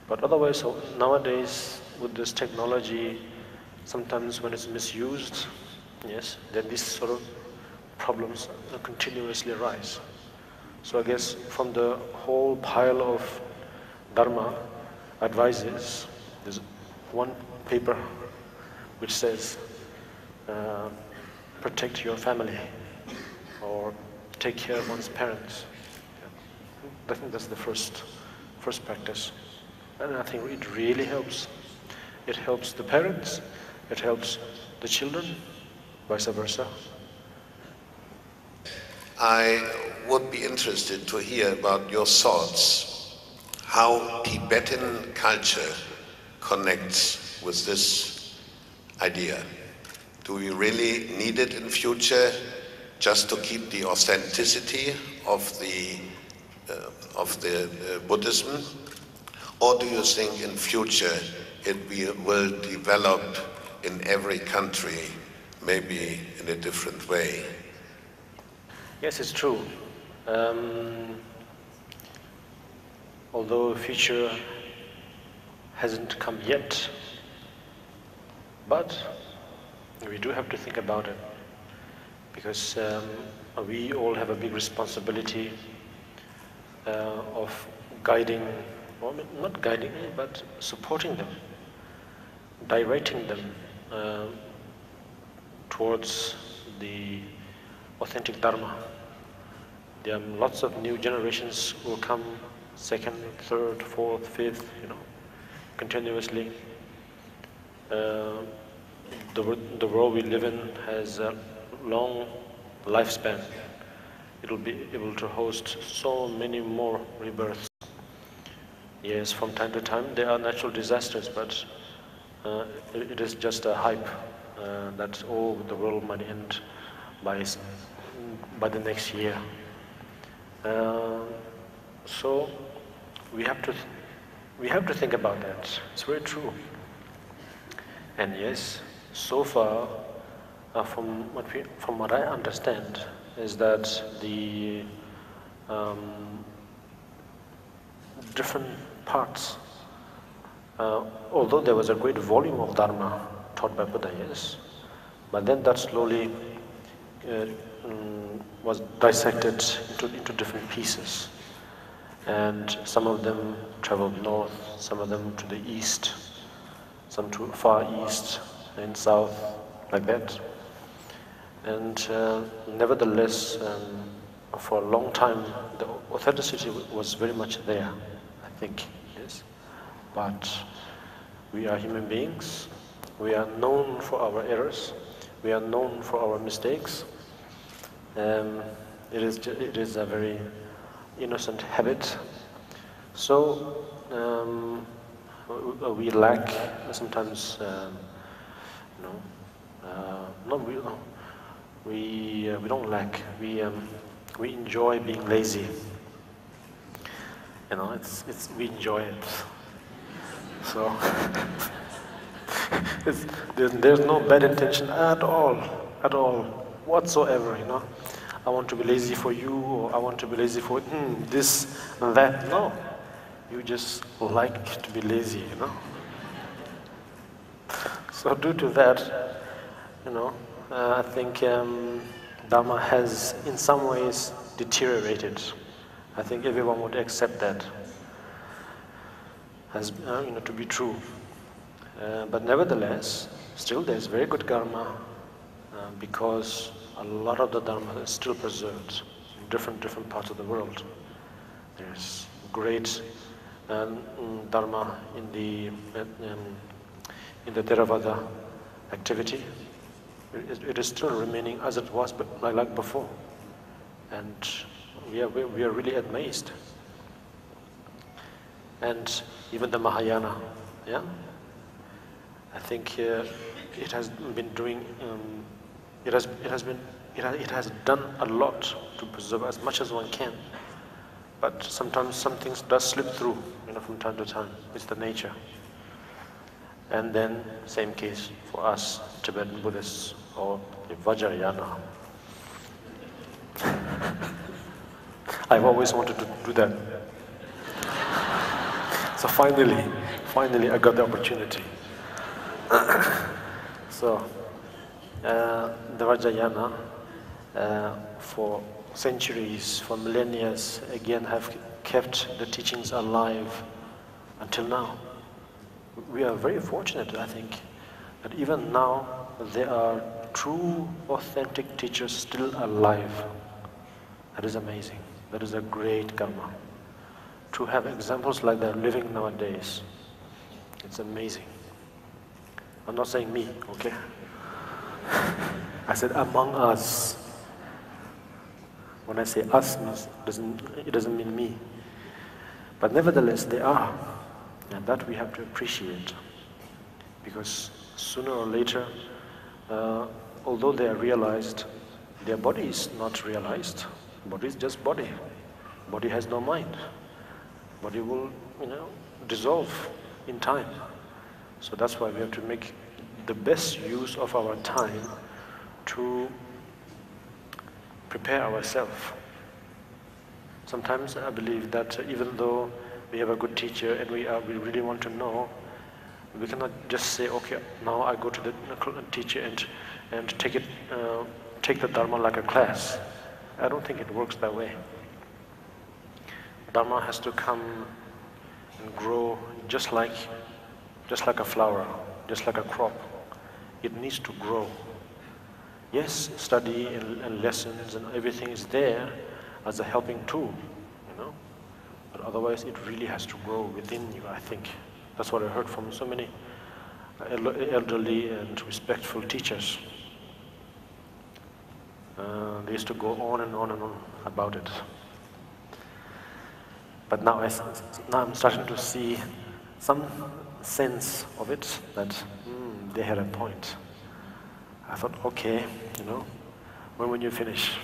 But otherwise, nowadays, with this technology, sometimes when it's misused, yes, then these sort of problems continuously arise. So I guess from the whole pile of Dharma advices, there's one paper which says, protect your family, or take care of one's parents. Yeah. I think that's the first practice. And I think it really helps. It helps the parents, it helps the children, vice versa. I would be interested to hear about your thoughts, how Tibetan culture connects with this idea. Do we really need it in future just to keep the authenticity of the Buddhism? Or do you think in future it will develop in every country, maybe in a different way? Yes, it's true. Although future hasn't come yet, but we do have to think about it, because we all have a big responsibility of guiding, or not guiding, but supporting them, directing them towards the authentic Dharma. There are lots of new generations who will come, 2nd, 3rd, 4th, 5th, you know, continuously. The world we live in has a long lifespan. It will be able to host so many more rebirths. Yes, from time to time there are natural disasters, but it is just a hype that, oh, the world might end by the next year. So we have to think about that. It's very true. And yes, so far, from what I understand, is that the different parts, although there was a great volume of Dharma taught by Buddha, yes, but then that slowly was dissected into different pieces, and some of them traveled north, some of them to the east, some to far east and south, like that. And nevertheless, for a long time, the authenticity was very much there, I think, yes. But we are human beings, we are known for our errors, we are known for our mistakes. It is a very innocent habit. So we lack sometimes, we don't lack. We enjoy being lazy, You know, we enjoy it. So there's no bad intention at all, whatsoever. You know, I want to be lazy for you, or I want to be lazy for this and that. No, you just like to be lazy. You know. So due to that, you know, I think Dharma has, in some ways, deteriorated. I think everyone would accept that as you know, to be true. But nevertheless, still there's very good karma because a lot of the Dharma is still preserved in different parts of the world. There's great Dharma in the Theravada activity. It is still remaining as it was, but like before, and we are really amazed. And even the Mahayana, yeah, I think it has been doing. It has done a lot to preserve as much as one can. But sometimes some things does slip through, you know, from time to time. It's the nature. And then same case for us Tibetan Buddhists or the Vajrayana. I've always wanted to do that. So finally I got the opportunity. So the Vajrayana for centuries, for millennia, again have kept the teachings alive until now. We are very fortunate, I think, that even now there are true, authentic teachers still alive. That is amazing. That is a great karma. To have examples like that living nowadays, it's amazing. I'm not saying me, okay? I said among us. When I say us, it doesn't mean me. But nevertheless, they are. And that we have to appreciate. Because sooner or later, although they are realized, their body is not realized. Body is just body. Body has no mind. Body will, you know, dissolve in time. So that's why we have to make the best use of our time to prepare ourselves. Sometimes I believe that even though we have a good teacher and we really want to know, we cannot just say, okay, now I go to the teacher and take the Dharma like a class. I don't think it works that way. Dharma has to come and grow just like a flower, just like a crop. It needs to grow. Yes, study and lessons and everything is there as a helping tool, you know. But otherwise, it really has to grow within you, I think. That's what I heard from so many elderly and respectful teachers. They used to go on and on and on about it. But now I'm starting to see some sense of it, that they had a point. I thought, okay, you know, when will you finish?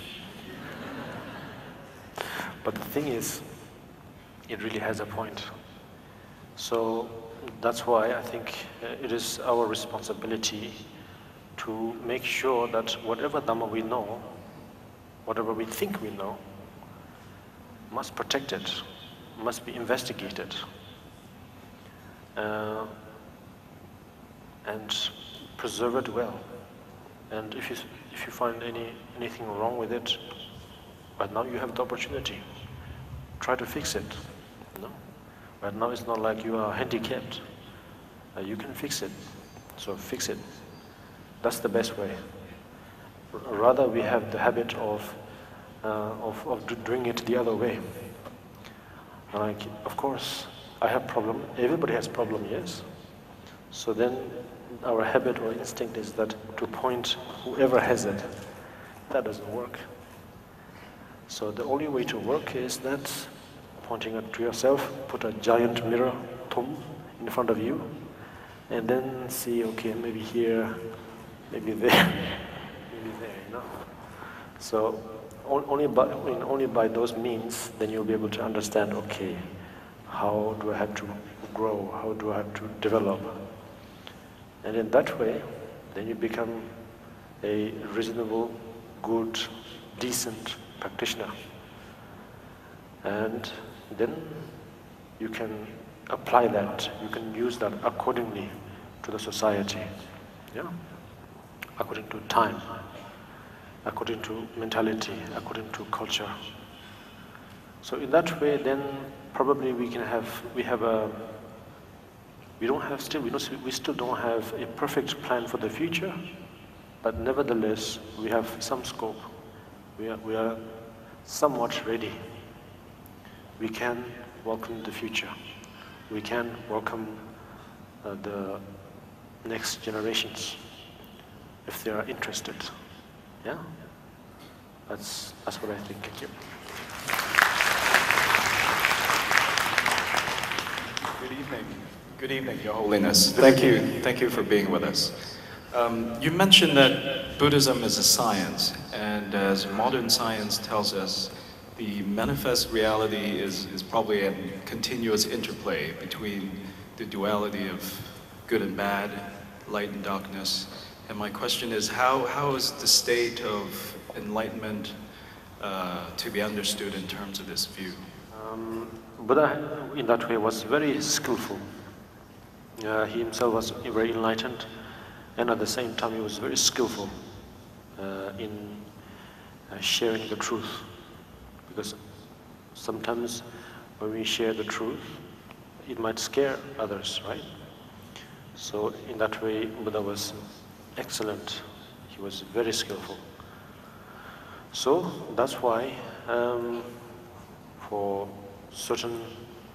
But the thing is, it really has a point. So that's why I think it is our responsibility to make sure that whatever Dhamma we know, whatever we think we know, must protect it, must be investigated, and preserve it well. And if you find anything wrong with it, but now you have the opportunity, try to fix it. You know? Right now it's not like you are handicapped. You can fix it, so fix it. That's the best way. Rather, we have the habit of doing it the other way. Like, of course, I have problem. Everybody has problem, yes. So then, our habit or instinct is that to point whoever has it. That doesn't work. So the only way to work is that pointing it to yourself, put a giant mirror, thumb, in front of you, and then see, okay, maybe here, maybe there, maybe there, you know. So only by those means, then you'll be able to understand, okay, how do I have to grow, how do I have to develop. And in that way, then you become a reasonable, good, decent practitioner. And then you can apply that, you can use that accordingly to the society, yeah? According to time, according to mentality, according to culture. So in that way, then probably we still don't have a perfect plan for the future, but nevertheless, we have some scope. We are somewhat ready. We can welcome the future. We can welcome the next generations if they are interested. Yeah? That's what I think. Thank you. Good evening. Good evening, Your Holiness. Thank you for being with us. You mentioned that Buddhism is a science, and as modern science tells us, the manifest reality is probably a continuous interplay between the duality of good and bad, light and darkness. And my question is, how is the state of enlightenment to be understood in terms of this view? Buddha, in that way, was very skillful. He himself was very enlightened, and at the same time, he was very skillful in sharing the truth. Because sometimes when we share the truth, it might scare others, right? So in that way, Buddha was excellent. He was very skillful. So that's why for certain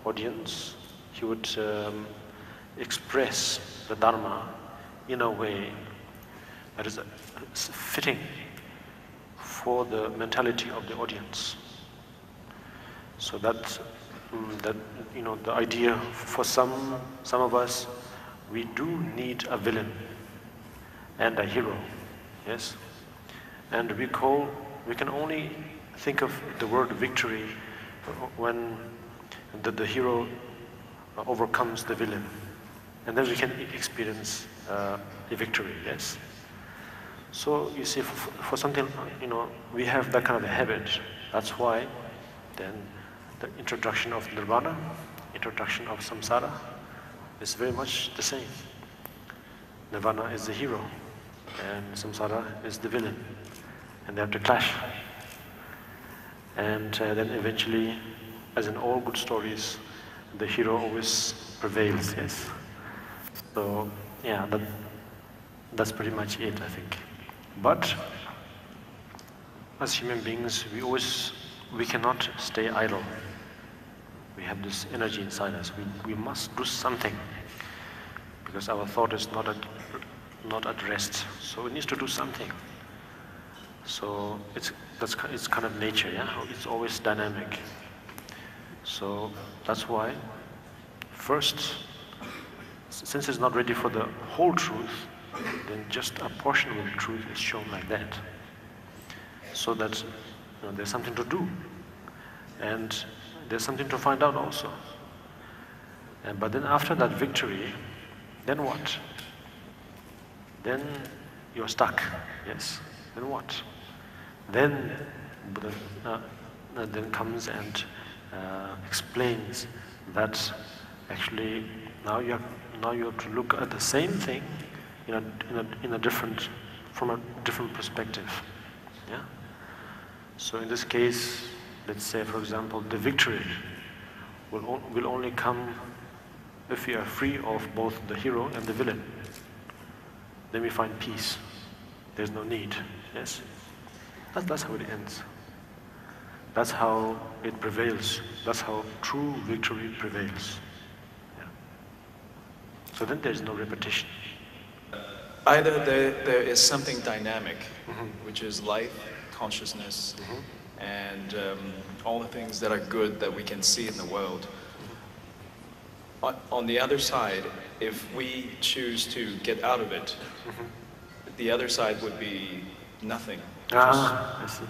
audience, he would express the Dharma in a way that is fitting for the mentality of the audience. So that the idea for some of us, we do need a villain and a hero, yes. And we can only think of the word victory when the hero overcomes the villain, and then we can experience a victory, yes. So you see, for something, we have that kind of a habit. That's why then the introduction of nirvana, introduction of samsara is very much the same. Nirvana is the hero and samsara is the villain, and they have to clash. And then eventually, as in all good stories, the hero always prevails, yes. So yeah, that's pretty much it, I think. But as human beings, we cannot stay idle. We have this energy inside us. We must do something, because our thought is not at rest. So it needs to do something. So it's kind of nature, yeah. It's always dynamic. So that's why first, since it's not ready for the whole truth, then just a portion of the truth is shown like that, so that there's something to do, and there's something to find out also. But then after that victory, then what? Then you're stuck, yes. Then what? Then Buddha then comes and explains that actually now you have to look at the same thing from a different perspective. Yeah. So in this case, let's say, for example, the victory will only come if we are free of both the hero and the villain. Then we find peace. There's no need. Yes. That's how it ends. That's how it prevails. That's how true victory prevails. Yeah. So then there's no repetition. Either there is something dynamic, which is life, consciousness, and all the things that are good that we can see in the world. On the other side, if we choose to get out of it, the other side would be nothing. I see.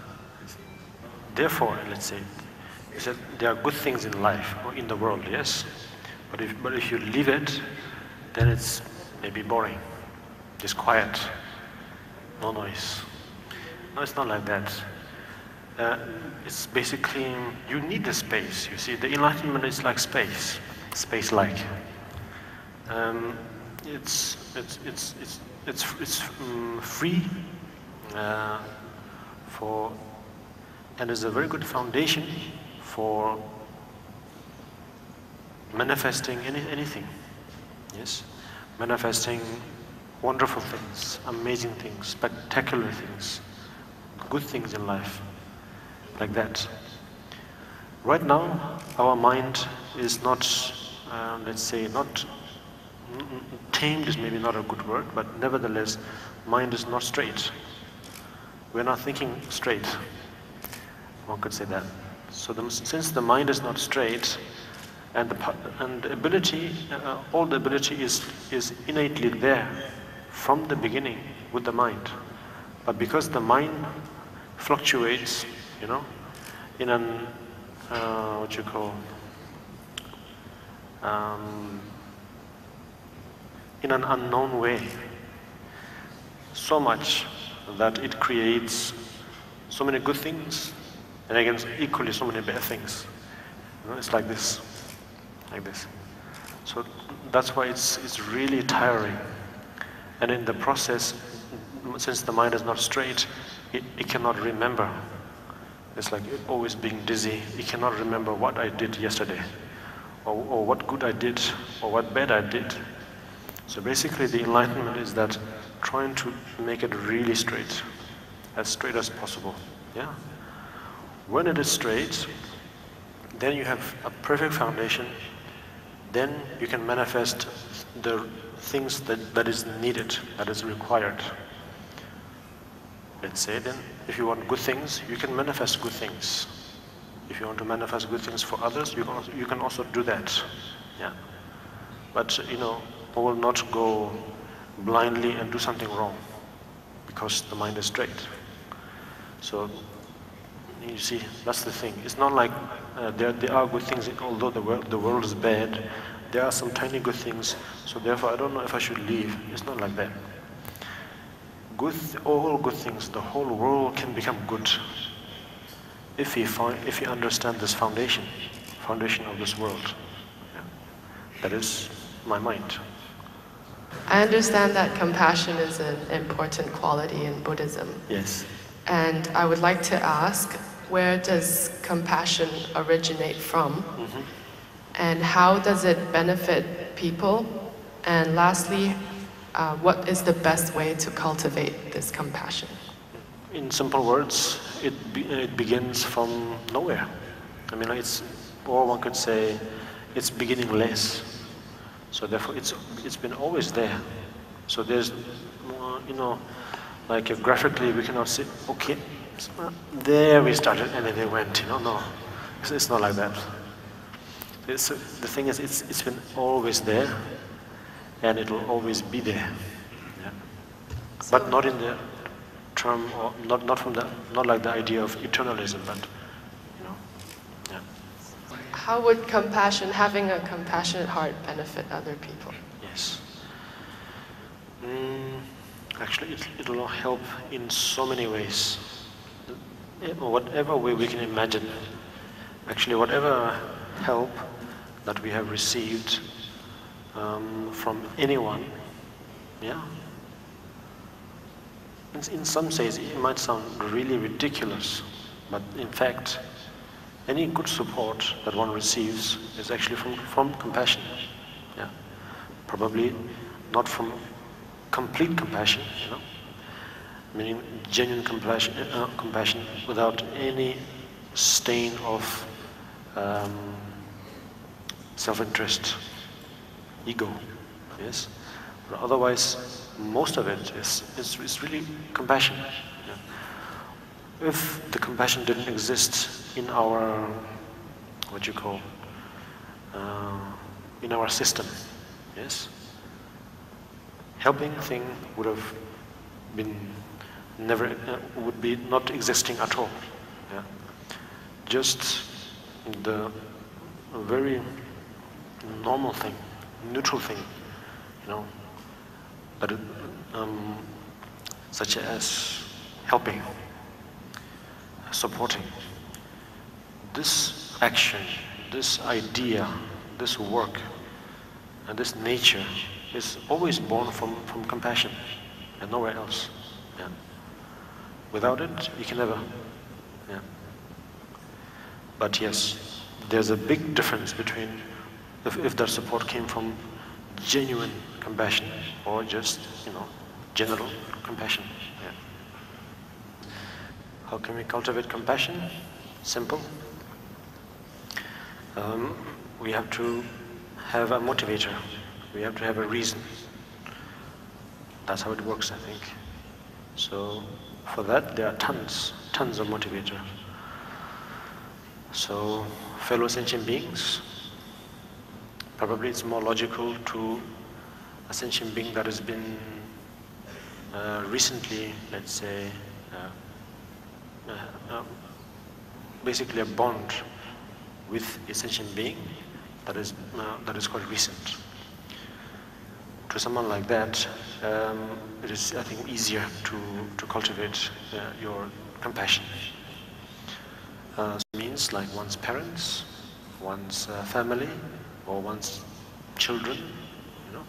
Therefore, let's say, He said there are good things in life, or in the world, yes. But if you leave it, then it's maybe boring, just quiet, no noise. No, it's not like that. It's basically, you need the space. You see, the enlightenment is like space, space-like. It's free for, and is a very good foundation for manifesting anything. Yes, manifesting wonderful things, amazing things, spectacular things, good things in life, like that. Right now, our mind is not, let's say, not tamed is maybe not a good word, but nevertheless, mind is not straight. We're not thinking straight. One could say that. So since the mind is not straight, and the ability, all the ability is innately there from the beginning with the mind. But because the mind fluctuates, you know, in an what you call in an unknown way, so much that it creates so many good things and against equally so many bad things. You know, it's like this. Like this. So that's why it's really tiring. And in the process, since the mind is not straight, it cannot remember. It's like always being dizzy. It cannot remember what I did yesterday, or what good I did, or what bad I did. So basically the enlightenment is that trying to make it really straight as possible. Yeah. When it is straight, then you have a perfect foundation. Then you can manifest the things that is needed, that is required. Let's say then, if you want good things, you can manifest good things. If you want to manifest good things for others, you can also do that. Yeah. But you know, I will not go blindly and do something wrong because the mind is straight. So you see, that's the thing. It's not like there are good things, although the world is bad, there are some tiny good things, so therefore I don't know if I should leave. It's not like that. All good things, the whole world can become good if you understand this foundation of this world. Yeah. That is my mind. I understand that compassion is an important quality in Buddhism. Yes. And I would like to ask, where does compassion originate from? Mm-hmm. And how does it benefit people? And lastly, what is the best way to cultivate this compassion? In simple words, it begins from nowhere. I mean, or one could say, it's beginningless. So therefore, it's been always there. So there's, you know, like graphically, we cannot say, okay, there we started and then they went. You know, no, it's not like that. The thing is, it's been always there, and it will always be there. Yeah. But not in the term, or not like the idea of eternalism, but you know, yeah. How would having a compassionate heart benefit other people? Yes. Actually, it will help in so many ways. Whatever way we can imagine. Actually, whatever help that we have received from anyone, yeah. In some ways, it might sound really ridiculous, but in fact, any good support that one receives is actually from compassion. Yeah. Probably not from complete compassion, you know, meaning genuine compassion without any stain of self-interest, ego, yes. But otherwise, most of it is really compassion. Yeah. If the compassion didn't exist in our, what you call, in our system, yes, helping thing would have been would be not existing at all. Yeah. Just the very normal thing, neutral thing, you know, that it, such as helping, supporting. This action, this idea, this work, and this nature is always born from compassion and nowhere else. Yeah. Without it, you can never. Yeah. But yes, there's a big difference between if that support came from genuine compassion or just, you know, general compassion. Yeah. How can we cultivate compassion? Simple. We have to have a motivator. We have to have a reason. That's how it works, I think. So for that, there are tons of motivator. So fellow sentient beings, probably it's more logical to a sentient being that has been recently, let's say, basically a bond with a sentient being that is quite recent. To someone like that, it is, I think, easier to cultivate your compassion. It means like one's parents, one's family, or one's children, you know.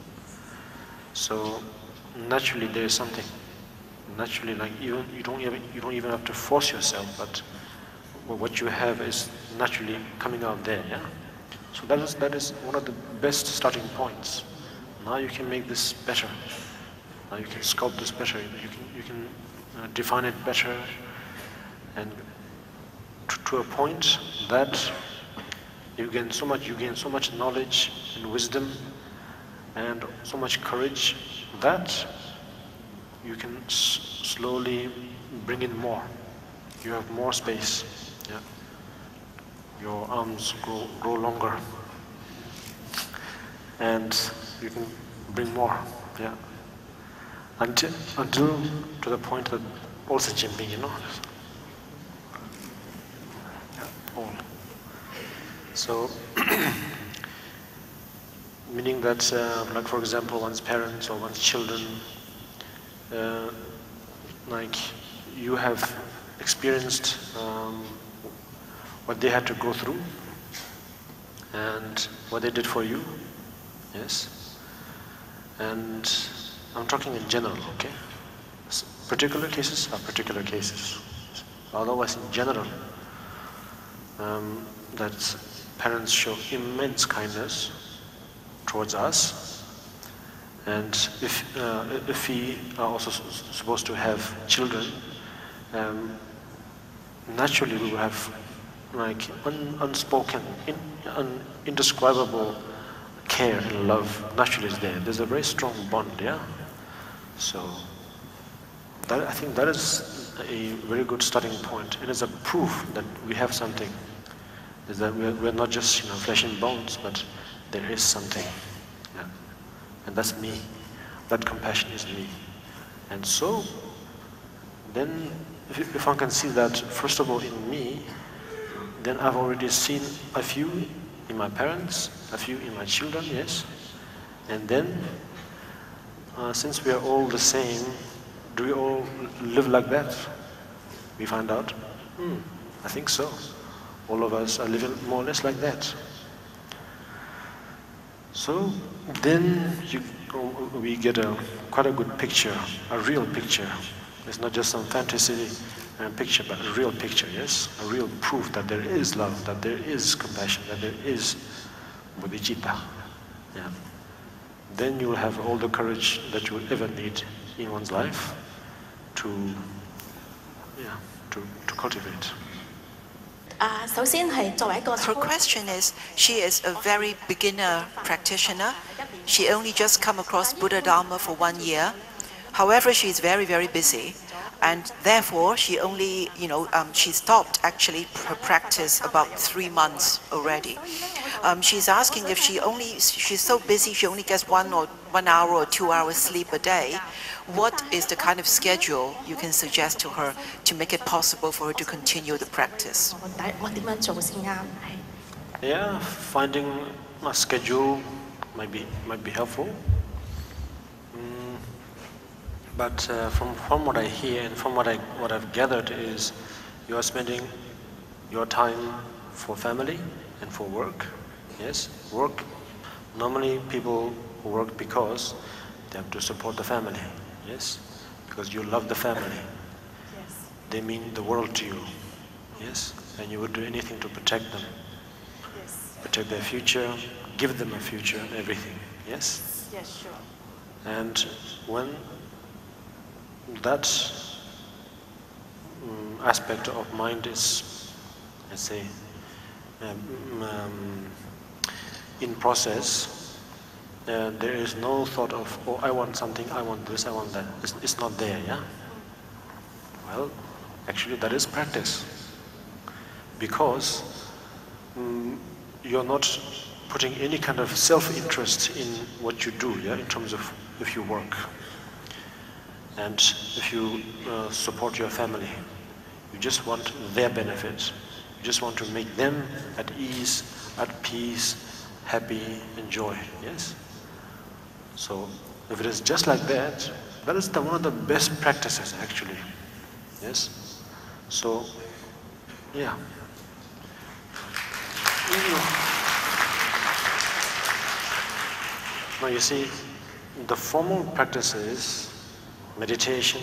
So naturally there is something. Naturally, like you don't even have to force yourself, but what you have is naturally coming out there. Yeah. So that is one of the best starting points. Now you can make this better. Now you can sculpt this better. You can define it better, and to a point that you gain so much knowledge and wisdom and so much courage that you can slowly bring in more. You have more space. Yeah. Your arms grow longer, and you can bring more. Yeah. Until to the point that all sentient being, you know. Yeah, all. So, meaning that, like for example, one's parents or one's children, like you have experienced what they had to go through and what they did for you, yes. And I'm talking in general, okay? Particular cases are particular cases. Otherwise, in general, that parents show immense kindness towards us, and if we are also supposed to have children, naturally we will have like unspoken, indescribable care and love. Naturally is there. There's a very strong bond, yeah. So I think that is a very good starting point. It is a proof that we have something. Is that we're not just, you know, flesh and bones, but there is something. Yeah. And that's me. That compassion is me. And so then if one can see that first of all in me, then I've already seen a few in my parents, a few in my children, yes. And then, since we are all the same, do we all live like that? We find out, I think so. All of us are living more or less like that. So then we get quite a good picture, a real picture. It's not just some fantasy picture, but a real picture, yes? A real proof that there is love, that there is compassion, that there is bodhicitta. Yeah. Then you will have all the courage that you will ever need in one's life to cultivate. Her question is, she is a very beginner practitioner. She only just come across Buddha Dharma for 1 year. However, she is very, very busy. And therefore, she only, she stopped actually her practice about 3 months already. She's asking if she's so busy, she only gets 1 hour or 2 hours sleep a day. What is the kind of schedule you can suggest to her to make it possible for her to continue the practice? Yeah, finding a schedule might be helpful. But from what I hear and from what I've gathered is, you are spending your time for family and for work. Yes, work. Normally people work because they have to support the family. Yes, because you love the family. Yes. They mean the world to you. Yes, and you would do anything to protect them. Yes. Protect their future, give them a future and everything. Yes? Yes, sure. And when that aspect of mind is, let's say, in process, there is no thought of, oh, I want something, I want this, I want that. It's not there, yeah? Well, actually that is practice. Because you're not putting any kind of self-interest in what you do, yeah, in terms of if you work. And if you support your family, you just want their benefit. You just want to make them at ease, at peace, happy, and joy, yes? So, if it is just like that, that is one of the best practices actually, yes? So, yeah. Now you see, the formal practices, meditation,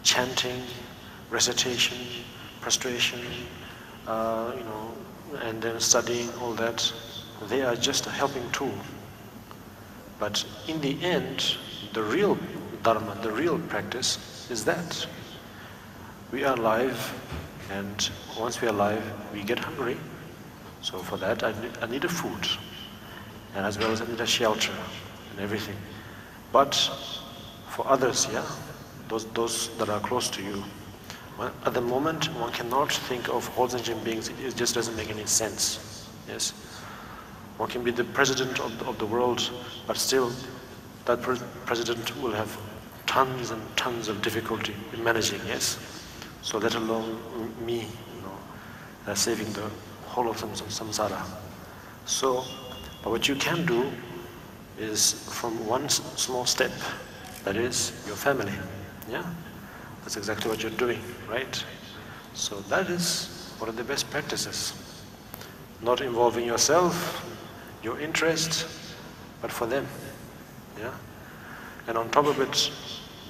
chanting, recitation, prostration, and then studying, all that, they are just a helping tool. But in the end, the real dharma, the real practice is that we are alive, and once we are alive, we get hungry. So for that, I need a food, and as well as I need a shelter and everything. But for others, yeah, those that are close to you, at the moment one cannot think of whole sentient beings. It just doesn't make any sense. Yes, one can be the president of the world, but still, that president will have tons and tons of difficulty in managing. Yes, so let alone me, saving the whole of samsara. So, but what you can do is from one small step, that is your family. Yeah, that's exactly what you're doing, right? So that is one of the best practices. Not involving yourself, your interest, but for them. Yeah, and on top of it,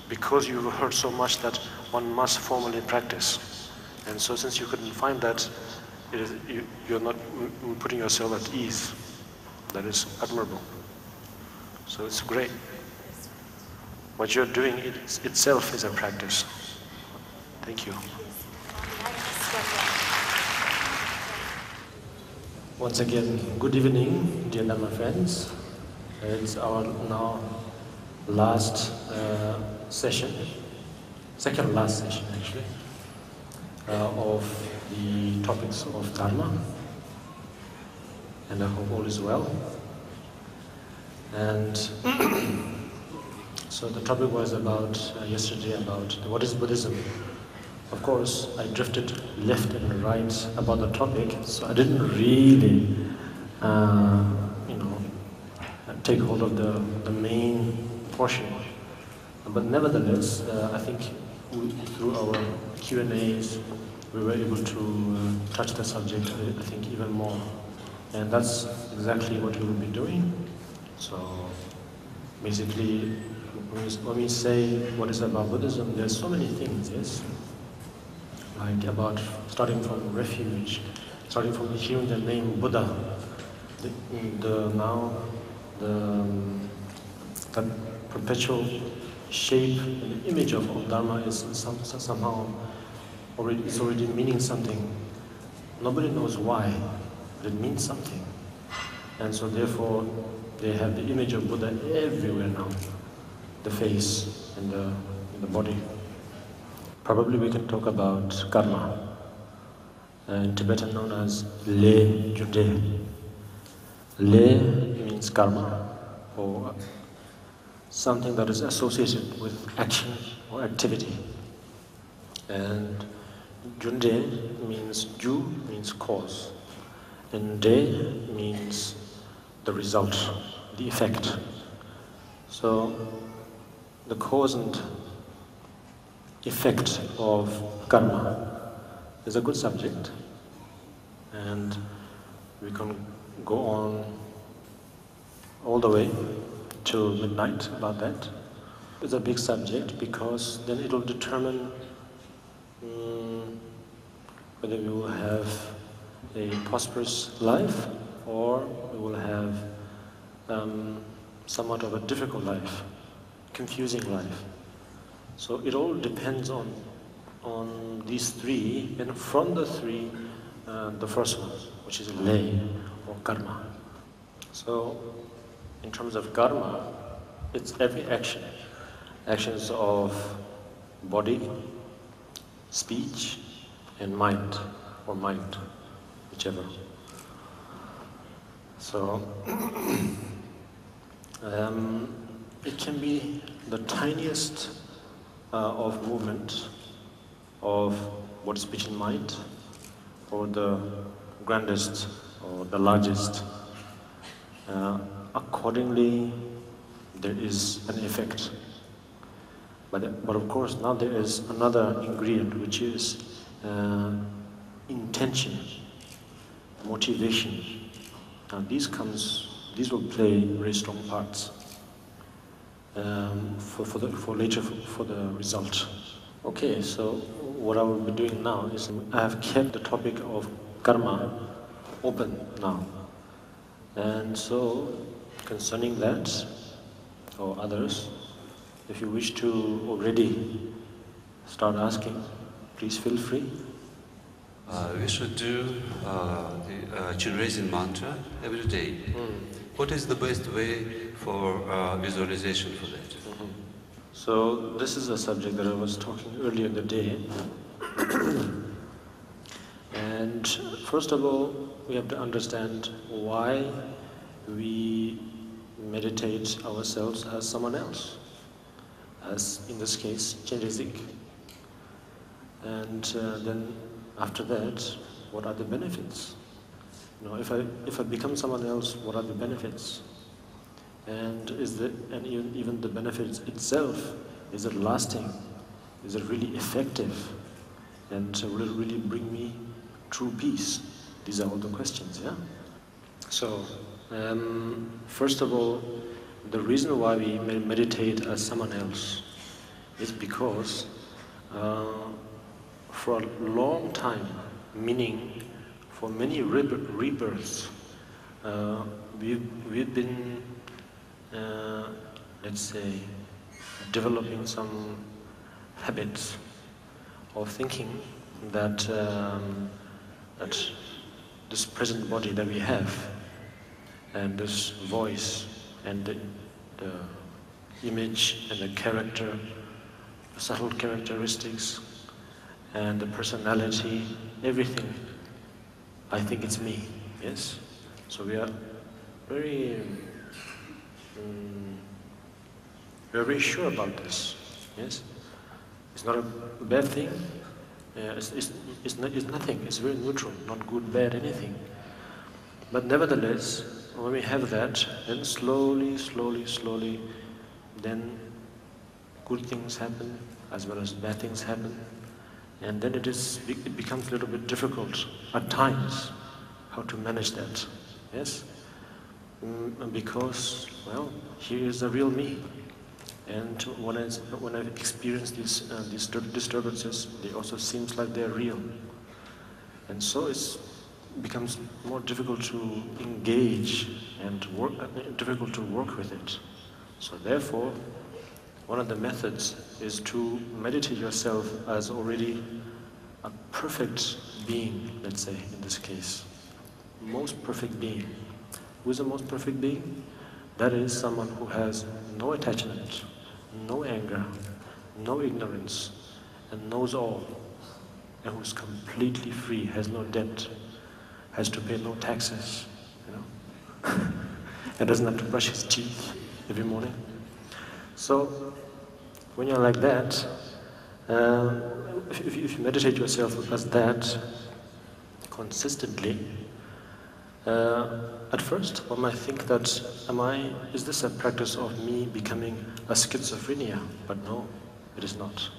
because you've heard so much that one must formally practice, and so since you couldn't find that, you're not putting yourself at ease. That is admirable. So it's great. What you're doing itself is a practice. Thank you. Once again, good evening, dear Dhamma friends. It's our now last session, second last session actually, of the topics of Dharma. And I hope all is well. And so the topic was about, yesterday, about what is Buddhism. Of course, I drifted left and right about the topic, so I didn't really, take hold of the main portion. But nevertheless, I think through our Q&As, we were able to touch the subject, I think, even more. And that's exactly what we will be doing. So basically, when we say what is about Buddhism, there's so many things, yes? Like about starting from refuge, starting from hearing the name Buddha, that perpetual shape and the image of Dharma is somehow already meaning something. Nobody knows why, but it means something. And so therefore, they have the image of Buddha everywhere now, the face and the body. Probably we can talk about karma, in Tibetan known as le jude. Le means karma, or something that is associated with action or activity. And junde means ju, means cause. And De means the result, the effect. So the cause and effect of karma is a good subject, and we can go on all the way till midnight about that. It's a big subject because then it will determine whether we will have a prosperous life or we will have somewhat of a difficult life, confusing life. So it all depends on these three, and from the three, the first one, which is lay or karma. So in terms of karma, it's every action. Actions of body, speech, and mind, or mind, whichever. So it can be the tiniest of movement of body, speech, and mind, or the grandest or the largest. Accordingly, there is an effect. But of course, now there is another ingredient, which is intention, motivation. Now these will play very strong parts for the result. Okay, so what I will be doing now is I have kept the topic of karma open now, and so concerning that or others, if you wish to already start asking, please feel free. We should do the chin-raising mantra every day. What is the best way for visualization for that? So this is a subject that I was talking earlier in the day. And first of all, we have to understand why we meditate ourselves as someone else, as in this case, Chenrezik. And then after that, what are the benefits? You know, if I become someone else, what are the benefits? And even the benefits itself, is it lasting? Is it really effective? And will it really bring me true peace? These are all the questions, yeah? So, first of all, the reason why we meditate as someone else is because for a long time, meaning for many rebirths, we've been, let's say, developing some habits of thinking that that this present body that we have, and this voice, and the image, and the character, the subtle characteristics, and the personality, everything, I think it's me, yes? So we are very sure about this, yes? It's not a bad thing, it's nothing, it's very neutral, not good, bad, anything. But nevertheless, when we have that, then slowly, then good things happen as well as bad things happen. And then it becomes a little bit difficult at times how to manage that, yes? Because, well, here is the real me. And when I've experienced these disturbances, they also seem like they're real. And so it becomes more difficult to engage and difficult to work with it. So therefore, one of the methods is to meditate yourself as already a perfect being, let's say, in this case. Most perfect being. Who is the most perfect being? That is someone who has no attachment, no anger, no ignorance, and knows all, and who is completely free, has no debt, has to pay no taxes, you know, and doesn't have to brush his teeth every morning. So, when you're like that, if you meditate yourself as that consistently, At first, one might think that, is this a practice of me becoming a schizophrenia? But no, it is not.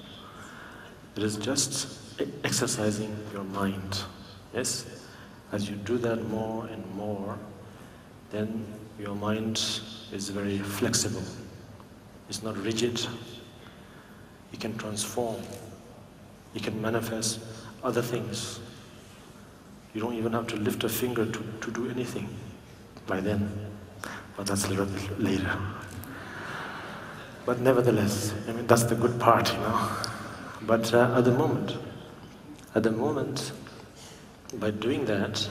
It is just exercising your mind. Yes? As you do that more and more, then your mind is very flexible. It's not rigid. You can transform. You can manifest other things. You don't even have to lift a finger to do anything by then. But that's a little bit later. But nevertheless, that's the good part, But at the moment, by doing that,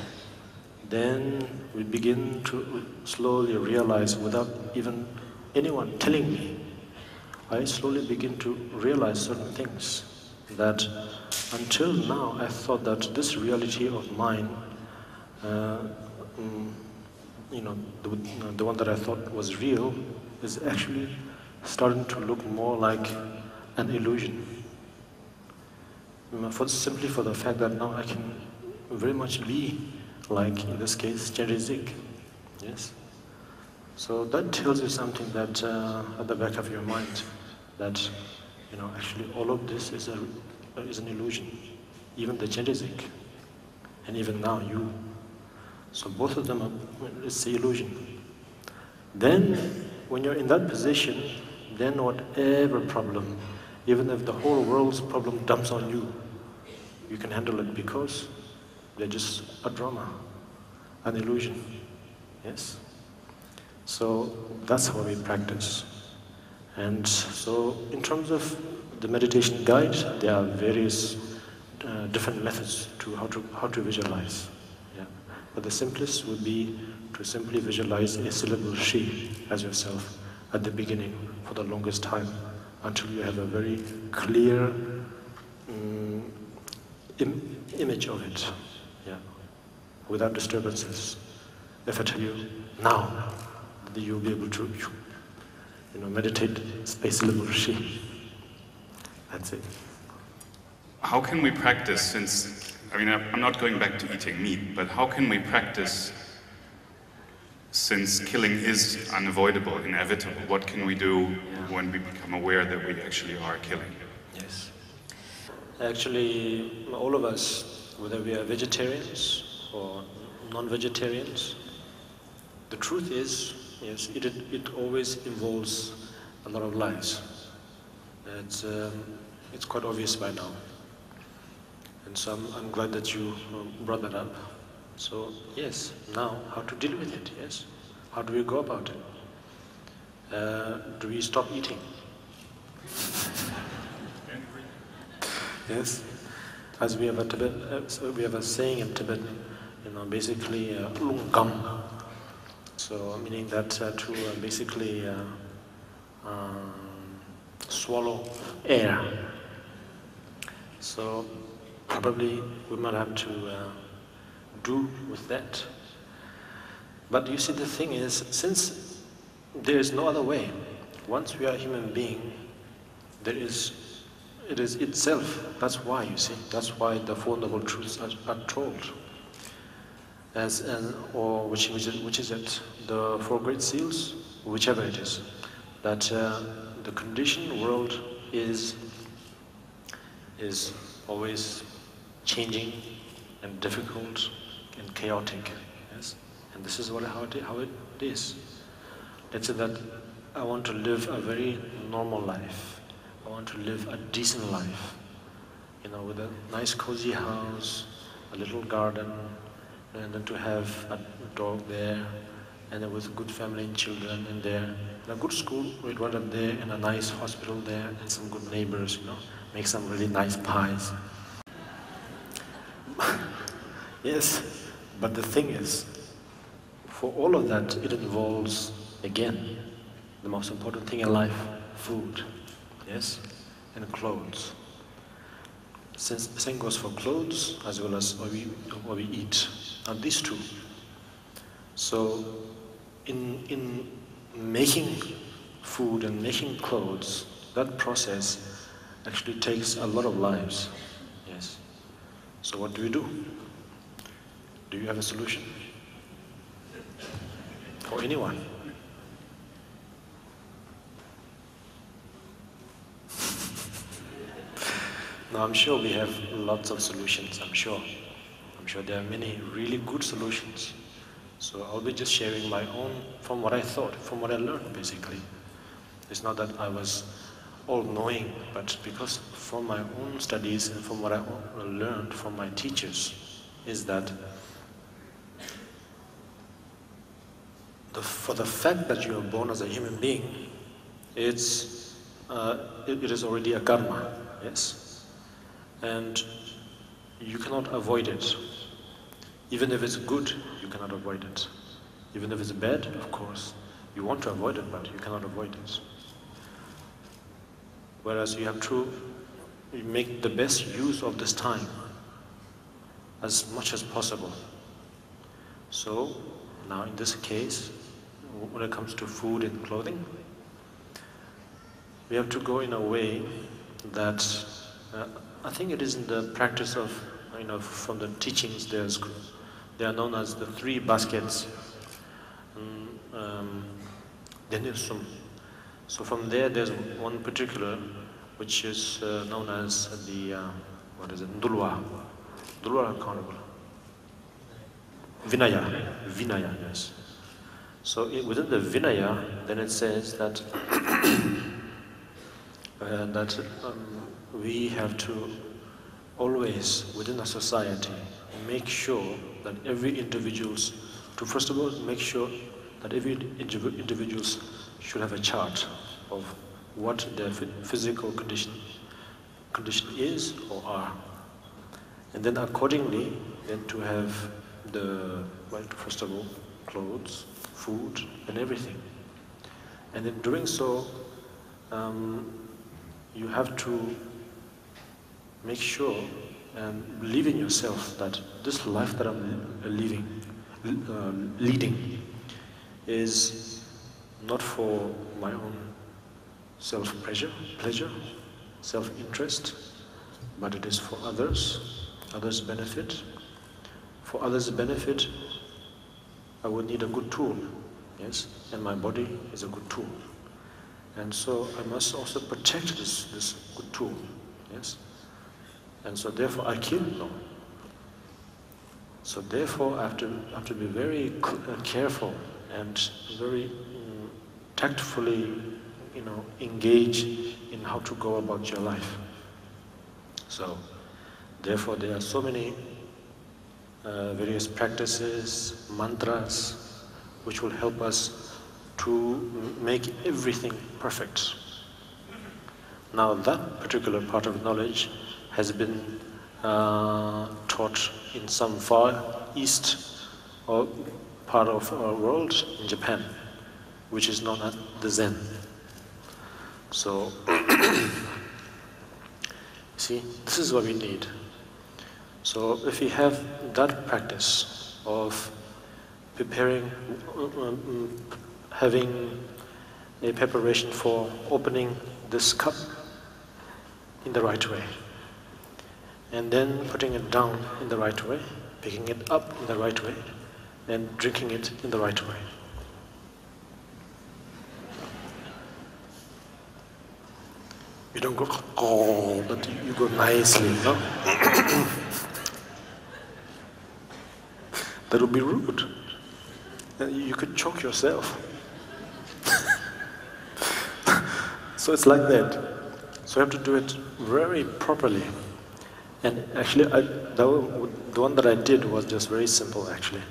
then we begin to slowly realize, without even anyone telling me, I slowly begin to realize certain things that until now I thought that this reality of mine, the one that I thought was real, is actually starting to look more like an illusion. Simply for the fact that now I can very much be like, in this case, Cherry. Yes? So that tells you something that at the back of your mind, that actually all of this is an illusion. Even the Cherry, and even now you. So both of them it's the illusion. Then, when you're in that position, then whatever problem, even if the whole world's problem dumps on you, you can handle it because they're just a drama, an illusion. Yes? So that's how we practice. And so in terms of the meditation guide, there are various different methods to how to visualize. Yeah. But the simplest would be to simply visualize a syllable Shri as yourself at the beginning for the longest time until you have a very clear image of it, without disturbances. If I tell you now, then you'll be able to meditate space syllable Shri. That's it. How can we practice, since, I'm not going back to eating meat, but how can we practice since killing is unavoidable, inevitable? What can we do when we become aware that we actually are killing? Yes. Actually, all of us, whether we are vegetarians or non-vegetarians, the truth is, yes, it always involves a lot of lives. It's quite obvious by now. And so I'm glad that you brought that up. So, yes, now, how to deal with it, yes? How do we go about it? Do we stop eating? Yes? As we have a saying in Tibet, basically, lungam. So, meaning that to basically swallow air. So, probably we might have to do with that. But you see, the thing is, since there is no other way, once we are a human being, it is itself. That's why, you see, that's why the Four Noble Truths are told. Which is it? The Four Great Seals? Whichever it is. That the conditioned world is always changing and difficult and chaotic. Yes? And this is how it is. Let's say that I want to live a very normal life. I want to live a decent life. With a nice cozy house, a little garden, and then to have a dog there, and then with a good family and children in there, and a good school right up there, and a nice hospital there, and some good neighbors, make some really nice pies. Yes, but the thing is, for all of that, it involves, again, the most important thing in life, food, yes, and clothes. Since the same goes for clothes as well as what we eat, and these two. So, in making food and making clothes, that process actually takes a lot of lives. Yes. So what do we do? Do you have a solution? for anyone. Now I'm sure we have lots of solutions, I'm sure. I'm sure there are many really good solutions. So I'll be just sharing my own, from what I thought, from what I learned basically. It's not that I was all-knowing, but because from my own studies and from what I learned from my teachers, is that for the fact that you are born as a human being, it is already a karma, yes? And you cannot avoid it. Even if it's good, you cannot avoid it. Even if it's bad, of course, you want to avoid it, but you cannot avoid it. Whereas you have to make the best use of this time as much as possible. So now in this case, when it comes to food and clothing, we have to go in a way that I think it is in the practice of, from the teachings, they are known as the 3 baskets. So from there's one particular which is known as the, Ndulwa. Ndulwa Carnival. Vinaya, yes. So within the Vinaya, then it says that we have to always, within a society, make sure that every individuals, first of all, make sure that every individuals should have a chart of what their physical condition is or are. And then accordingly, then to have first of all, clothes, food, and everything. And in doing so, you have to make sure and believe in yourself that this life that I'm leading is not for my own self-pleasure, self-interest, but it is for others' benefit. For others' benefit, I would need a good tool, yes, and my body is a good tool. And so I must also protect this good tool, yes. And so therefore I kill, no. So therefore I have to be very careful and very tactfully, engage in how to go about your life. So therefore there are so many various practices, mantras, which will help us to make everything perfect. Now that particular part of knowledge has been taught in some far east or part of our world in Japan, which is known as the Zen. So, see, this is what we need. So if we have that practice of preparing, having a preparation for opening this cup in the right way, and then putting it down in the right way, picking it up in the right way, and drinking it in the right way. You don't go, oh, but you go nicely, no? That would be rude. You could choke yourself. So it's like that. So you have to do it very properly. And actually, the one that I did was just very simple, actually.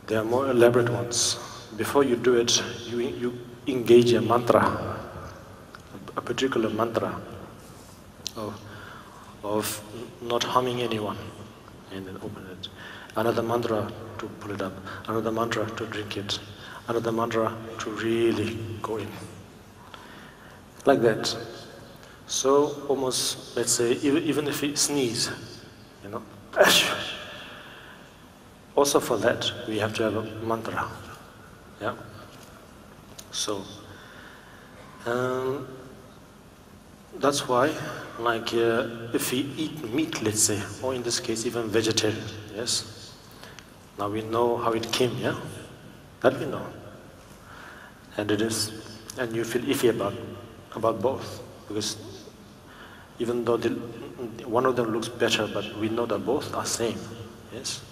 There are more elaborate ones. Before you do it, you engage a mantra, a particular mantra of not harming anyone, and then open it. Another mantra to pull it up, another mantra to drink it, another mantra to really go in. Like that. So almost, let's say, even if we sneeze, also for that, we have to have a mantra. Yeah? So, that's why, like, if we eat meat, let's say, or in this case, even vegetarian, yes? Now we know how it came, yeah? That we know. And and you feel iffy about both, because even though one of them looks better, but we know that both are same, yes?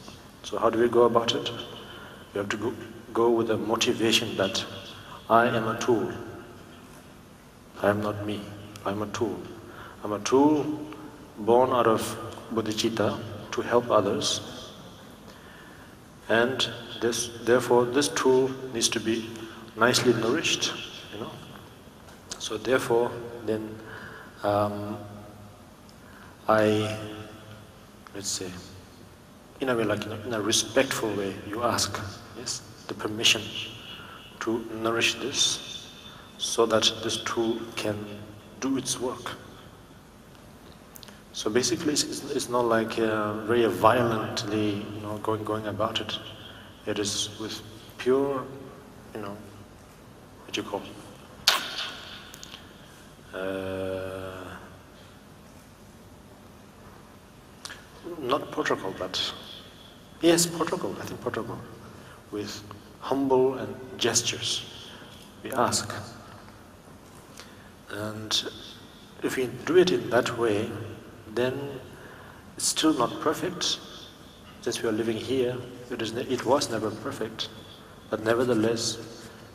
So how do we go about it? We have to go with the motivation that I am a tool. I am not me. I am a tool. I'm a tool born out of bodhicitta to help others. And therefore, this tool needs to be nicely nourished, you know. So therefore, then let's say, in a way, like in a respectful way, you ask, yes, the permission to nourish this, so that this tool can do its work. So basically, it's not like very violently, you know, going about it. It is with pure, you know, what you call, not protocol, but yes, protocol. I think protocol, with humble and gestures. We ask, and if we do it in that way, then it's still not perfect. Since we are living here, it was never perfect, but nevertheless,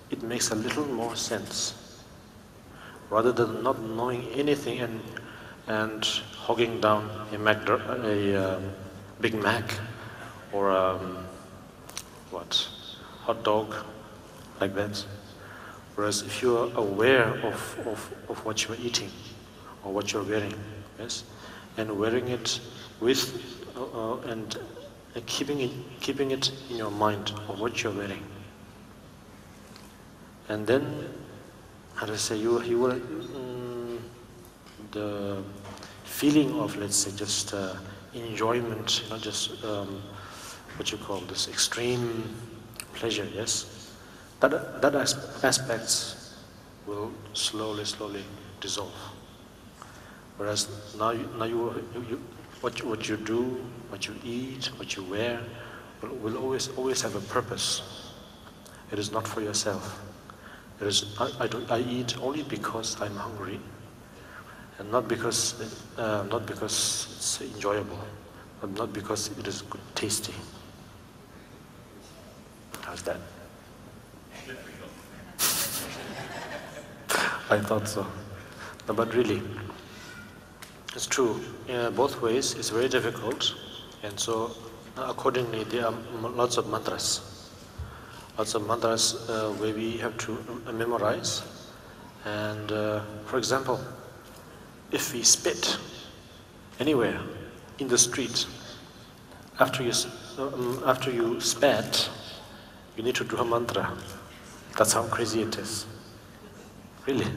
it makes a little more sense. Rather than not knowing anything and hogging down a Big Mac or hot dog, like that. Whereas if you are aware of what you are eating or what you are wearing, yes, and wearing it with and keeping it in your mind of what you are wearing, and then, how do I say, you will the feeling of, let's say, just enjoyment, you know, just what you call this extreme pleasure, yes, that aspects will slowly dissolve. Whereas now what you do, what you eat, what you wear, will always have a purpose. It is not for yourself. It is I eat only because I'm hungry, and not because it's enjoyable, but not because it is good, tasty. How's that? I thought so. No, but really, it's true. Both ways, it's very difficult, and so accordingly there are lots of mantras. Lots of mantras where we have to memorize. And for example, if we spit anywhere in the street, after you spat, you need to do a mantra. That's how crazy it is. Really.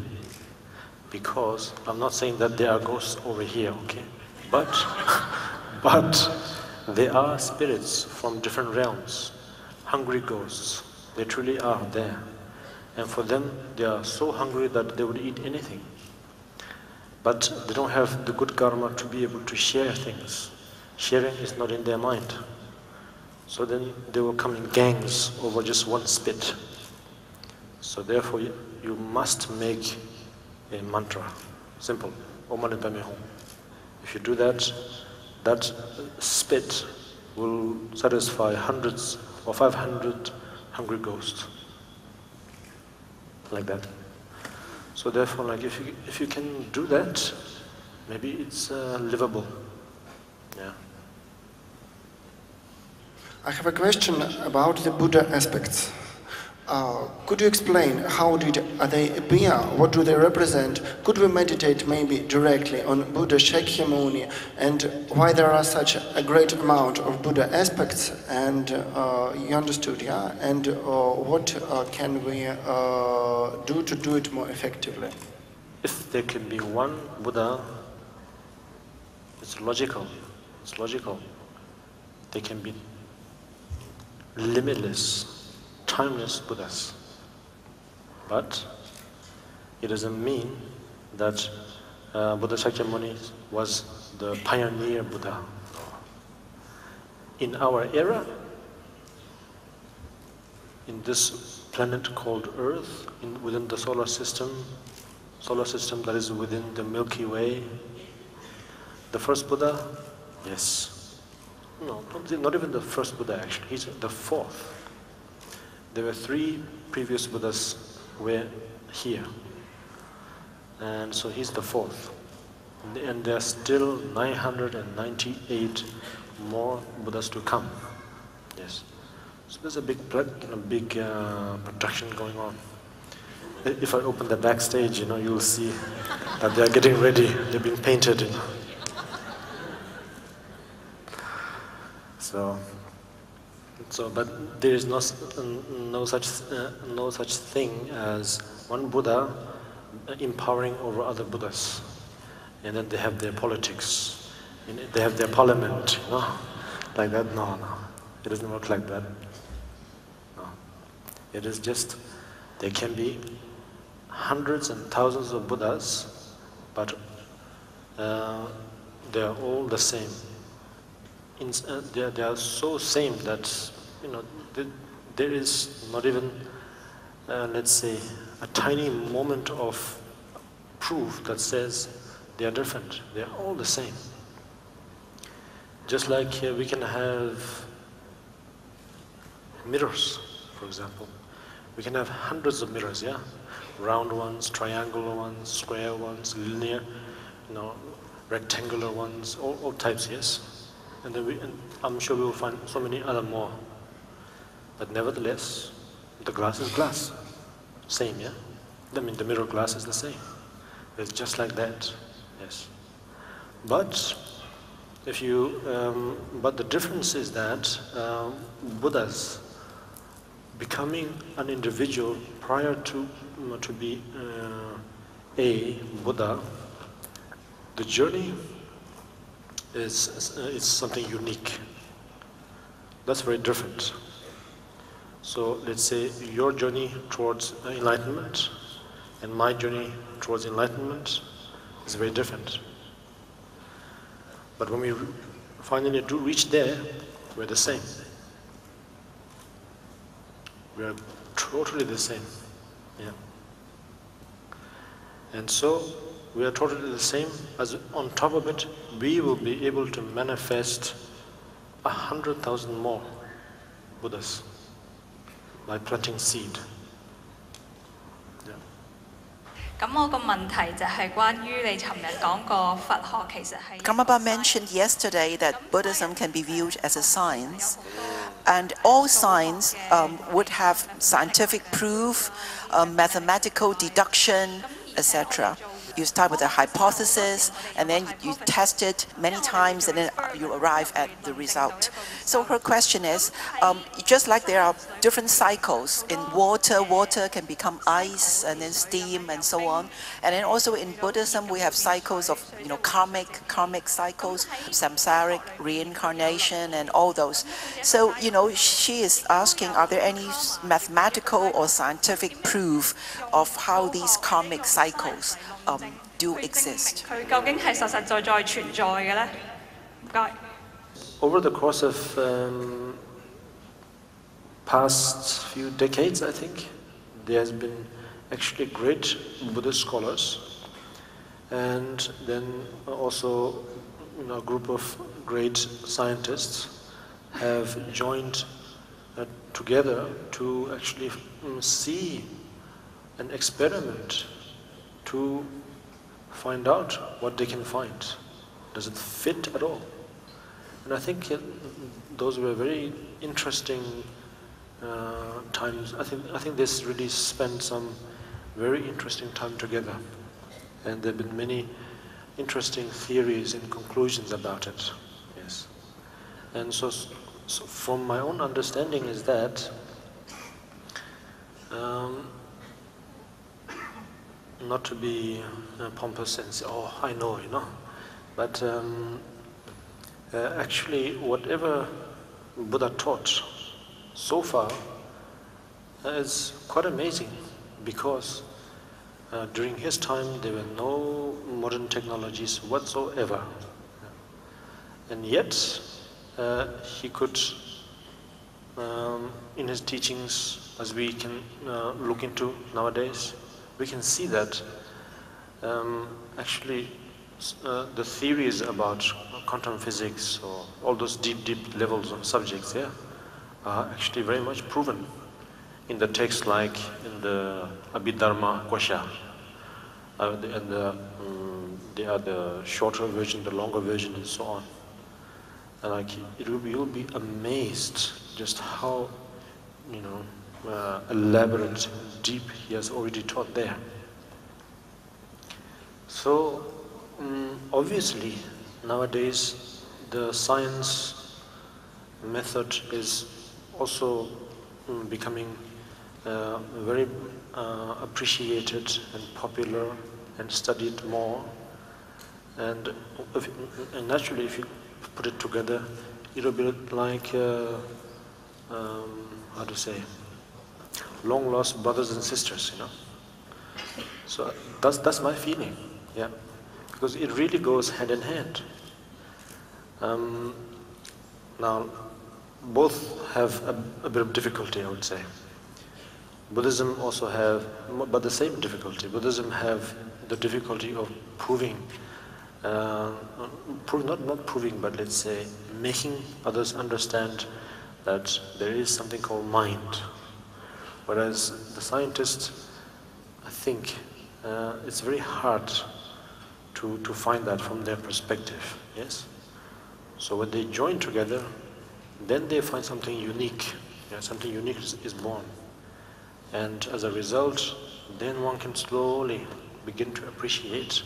Because I'm not saying that there are ghosts over here, okay? But there are spirits from different realms, hungry ghosts. They truly are there. And for them, they are so hungry that they would eat anything. But they don't have the good karma to be able to share things. Sharing is not in their mind. So then they will come in gangs over just one spit. So therefore, you must make a mantra. Simple. Om Mani Padme Hum. If you do that, that spit will satisfy hundreds or 500 hungry ghosts. Like that. So therefore, like if you can do that, maybe it's livable. Yeah. I have a question about the Buddha aspects. Could you explain how are they appear? What do they represent? Could we meditate maybe directly on Buddha Shakyamuni, and why there are such a great amount of Buddha aspects? And you understood, yeah? And what can we do to do it more effectively? If there can be one Buddha, it's logical. It's logical. There can be limitless, timeless Buddhas. But it doesn't mean that Buddha Shakyamuni was the pioneer Buddha. In our era, in this planet called Earth, within the solar system that is within the Milky Way. The first Buddha, yes. No, not even the first Buddha actually, he's the fourth. There were 3 previous Buddhas were here. And so he's the fourth. And there are still 998 more Buddhas to come. Yes. So there's a big production going on. If I open the backstage, you'll see that they are getting ready. They're being painted. So, but there is no such thing as one Buddha empowering over other Buddhas, and then they have their politics, they have their parliament, like that. No, it doesn't work like that. No, it is just there can be hundreds and thousands of Buddhas, but they are all the same. They are so same that there is not even let's say a tiny moment of proof that says they are different. They are all the same. Just like we can have mirrors, for example. We can have hundreds of mirrors, yeah? Round ones, triangular ones, square ones, linear, rectangular ones, all types, yes? And I'm sure we will find so many other more. But nevertheless, the glass is glass. Same, yeah? I mean, the mirror glass is the same. It's just like that, yes. But but the difference is that Buddhas becoming an individual prior to be a Buddha, the journey is something unique. That's very different. So let's say your journey towards enlightenment and my journey towards enlightenment is very different. But when we finally do reach there, we're the same. We are totally the same. Yeah. And so we are totally the same. As on top of it, we will be able to manifest 100,000 more Buddhas by planting seed. Karmapa mentioned yesterday that Buddhism can be viewed as a science, and all science would have scientific proof, mathematical deduction, etc. You start with a hypothesis, and then you test it many times, and then you arrive at the result. So her question is, just like there are different cycles in water, water can become ice, and then steam, and so on. And then also in Buddhism, we have cycles of, karmic cycles, samsaric reincarnation, and all those. So, she is asking, are there any mathematical or scientific proof of how these karmic cycles do exist? Over the course of past few decades, I think, there has been actually great Buddhist scholars, and then also a group of great scientists have joined together to actually see an experiment to find out what they can find. Does it fit at all? And I think those were very interesting times. I think this really spent some very interesting time together, and there have been many interesting theories and conclusions about it. Yes, and so from my own understanding is that not to be pompous and say, "Oh, I know," but actually, whatever Buddha taught so far is quite amazing, because during his time there were no modern technologies whatsoever, and yet he could in his teachings, as we can look into nowadays, we can see that actually the theories about quantum physics or all those deep levels of subjects, yeah, are actually very much proven in the text, like in the Abhidharma Kosha, and they are the shorter version, the longer version, and so on. And like you'll be amazed just how, you know, elaborate, deep he has already taught there. So obviously nowadays the science method is also becoming very appreciated and popular and studied more, and naturally if you put it together, it'll be like how to say, long lost brothers and sisters, you know. So that's my feeling, yeah, because it really goes hand in hand. Now both have a bit of difficulty, I would say. Buddhism also have, but the same difficulty. Buddhism have the difficulty of proving, not proving, but let's say making others understand that there is something called mind. Whereas the scientists, I think, it's very hard to find that from their perspective, yes? So when they join together, then they find something unique, yeah, something unique is born. And as a result, then one can slowly begin to appreciate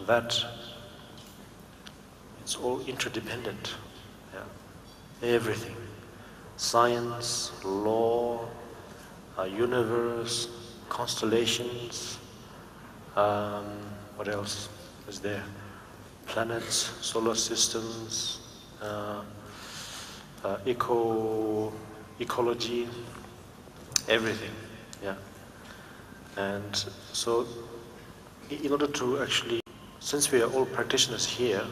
that it's all interdependent, yeah? Everything. Science, law, universe, constellations, what else is there? Planets, solar systems, ecology, everything, yeah. And so, in order to actually, since we are all practitioners here,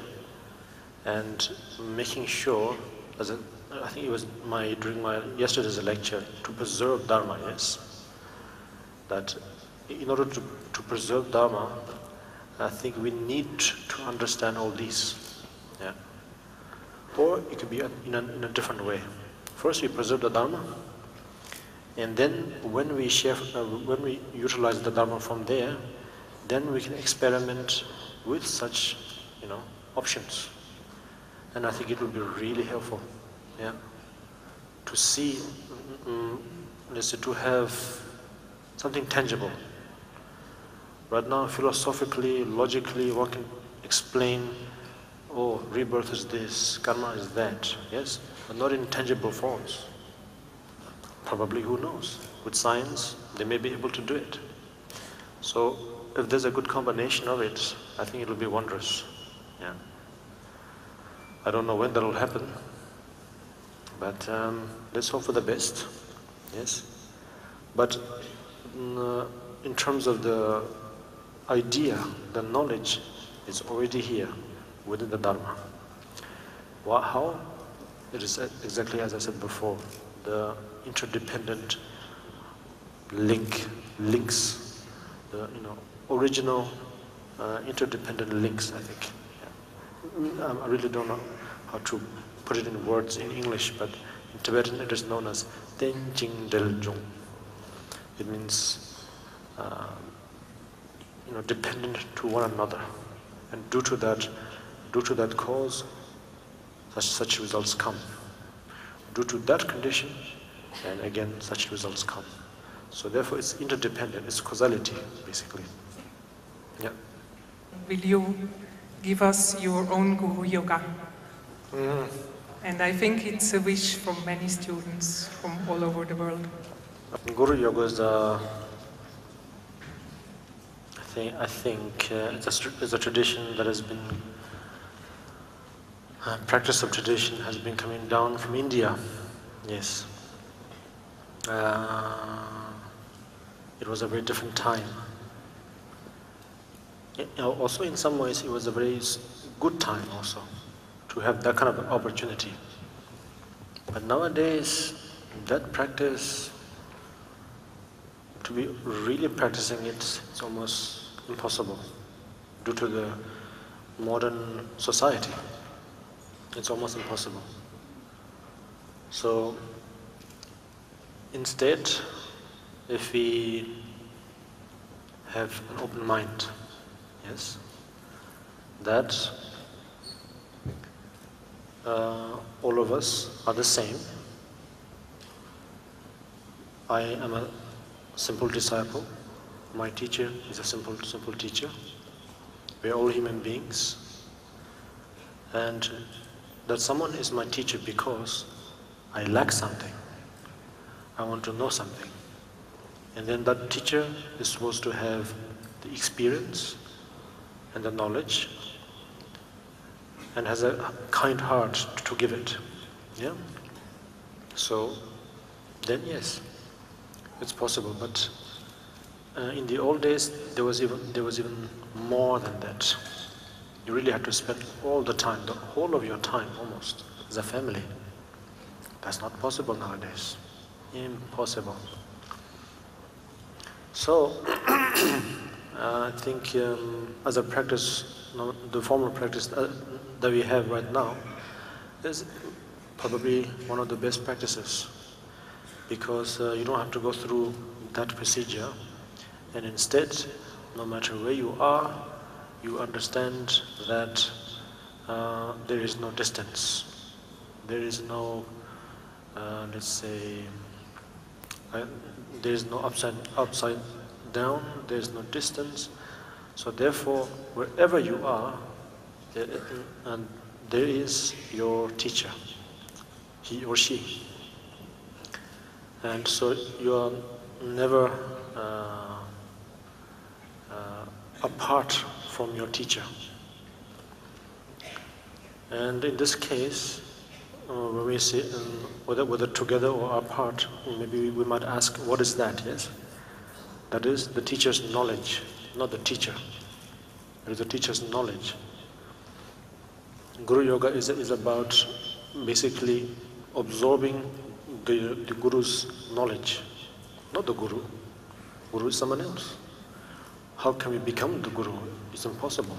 and making sure, I think it was during my yesterday's lecture, to preserve Dharma, yes, that in order to preserve Dharma, I think we need to understand all these, yeah. Or it could be in a different way. First we preserve the Dharma, and then when we utilize the Dharma from there, then we can experiment with such, you know, options. And I think it will be really helpful, yeah, to see, let's say, to have something tangible. Right now, philosophically, logically, one can explain, oh, rebirth is this, karma is that, yes, but not in tangible forms. Probably, who knows? With science, they may be able to do it. So, if there's a good combination of it, I think it will be wondrous, yeah. I don't know when that will happen, but let's hope for the best, yes. But in terms of the idea, the knowledge is already here within the Dharma. How? It is exactly as I said before, the interdependent links, the original interdependent links, I think. Yeah. I really don't know how to put it in words in English, but in Tibetan it is known as Ten Jing Del Jung. It means dependent to one another, and due to that cause, such results come. Due to that condition, and again such results come. So therefore, it's interdependent. It's causality, basically. Yeah. Will you give us your own Guru Yoga? And I think it's a wish from many students from all over the world. Guru Yoga is I think it's a tradition that has been, practice of tradition has been coming down from India, yes. It was a very different time. Also in some ways it was a very good time also to have that kind of opportunity. But nowadays that practice, to be really practicing it, it's almost impossible due to the modern society. It's almost impossible. So instead, if we have an open mind, yes, that all of us are the same. I am a simple disciple. My teacher is a simple teacher. We are all human beings. And that someone is my teacher because I lack something. I want to know something. And then that teacher is supposed to have the experience and the knowledge and has a kind heart to give it. Yeah? So then yes, it's possible. But in the old days, there was even more than that. You really had to spend all the time, the whole of your time almost, as a family. That's not possible nowadays. Impossible. So, I think as a practice, the formal practice that we have right now is probably one of the best practices, because you don't have to go through that procedure, and instead, no matter where you are, you understand that there is no distance, there is no, let's say, there is no upside down, there is no distance. So therefore, wherever you are, and there is your teacher, he or she. And so you are never apart from your teacher. And in this case, when we say whether together or apart, maybe we might ask, what is that? Yes, that is the teacher's knowledge, not the teacher. It is the teacher's knowledge. Guru Yoga is about basically absorbing the Guru's knowledge, not the Guru. Guru is someone else. How can we become the Guru? It's impossible.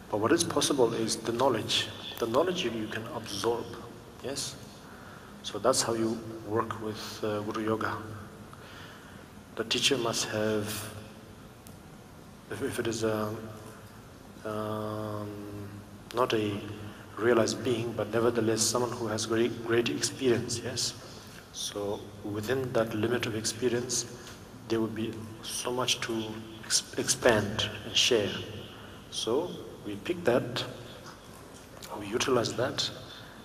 But what is possible is the knowledge. The knowledge you can absorb, yes? So that's how you work with Guru Yoga. The teacher must have, if it is not a realized being, but nevertheless someone who has great experience, yes? So within that limit of experience, there would be so much to expand and share. So we pick that, we utilize that,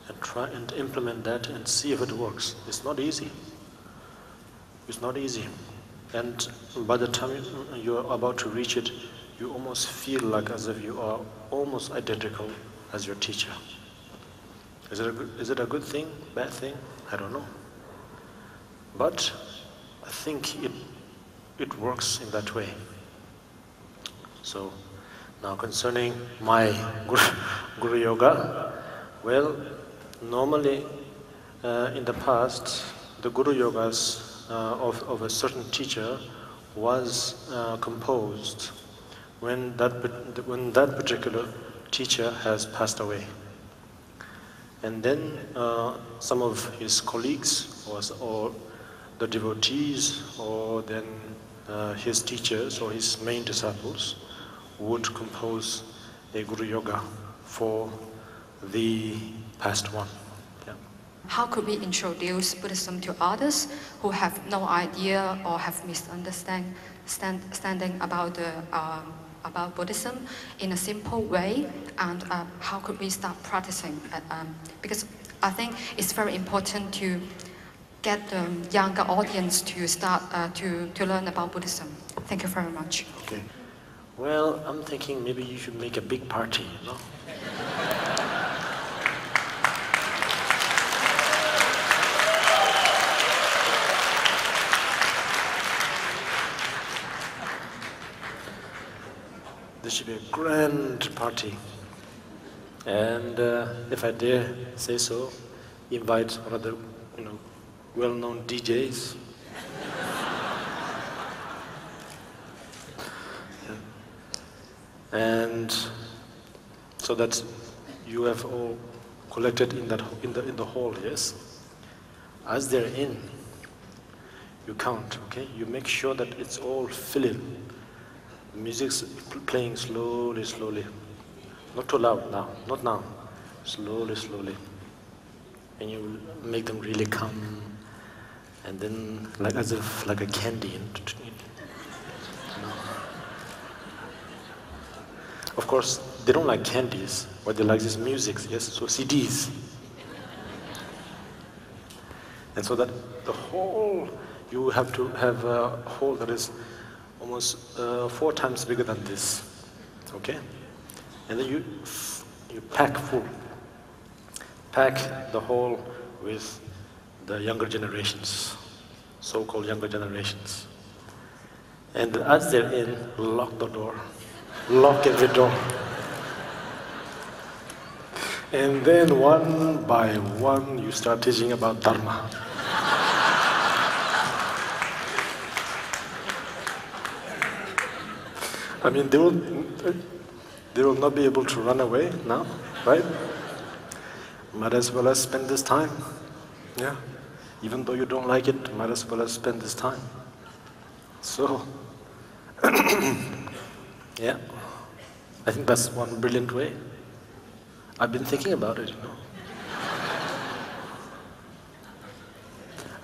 and try and implement that and see if it works. It's not easy. It's not easy. And by the time you're about to reach it, you almost feel like as if you are almost identical as your teacher. Is it a good thing, bad thing? I don't know. But I think it works in that way. So now concerning my Guru Yoga, well, normally in the past, the Guru Yogas of a certain teacher was composed when that particular teacher has passed away. And then some of his colleagues or the devotees or then his teachers or his main disciples would compose a Guru Yoga for the past one. Yeah. How could we introduce Buddhism to others who have no idea or have misunderstanding about Buddhism in a simple way, and how could we start practicing? Because I think it's very important to get the younger audience to start to learn about Buddhism. Thank you very much. Okay. Well, I'm thinking maybe you should make a big party, you know? There should be a grand party. And if I dare say so, invite one of the well-known DJs. And so that you have all collected in the hall, yes? As they're in, you count, okay? You make sure that it's all filling. The music's playing slowly, slowly. Not too loud now, not now. Slowly, slowly. And you make them really come, and then like as if like a candy. You know. Of course, they don't like candies, but they like this music, yes? So CDs. And so that the whole, you have to have a hole that is almost 4 times bigger than this, okay? And then you pack full. Pack the hole with the younger generations, so-called younger generations. And as they're in, lock the door. Lock every door. And then one by one, you start teaching about Dharma. I mean, they will not be able to run away now, right? Might as well as spend this time. Yeah. Even though you don't like it, might as well as spend this time. So, yeah. I think that's one brilliant way. I've been thinking about it, you know.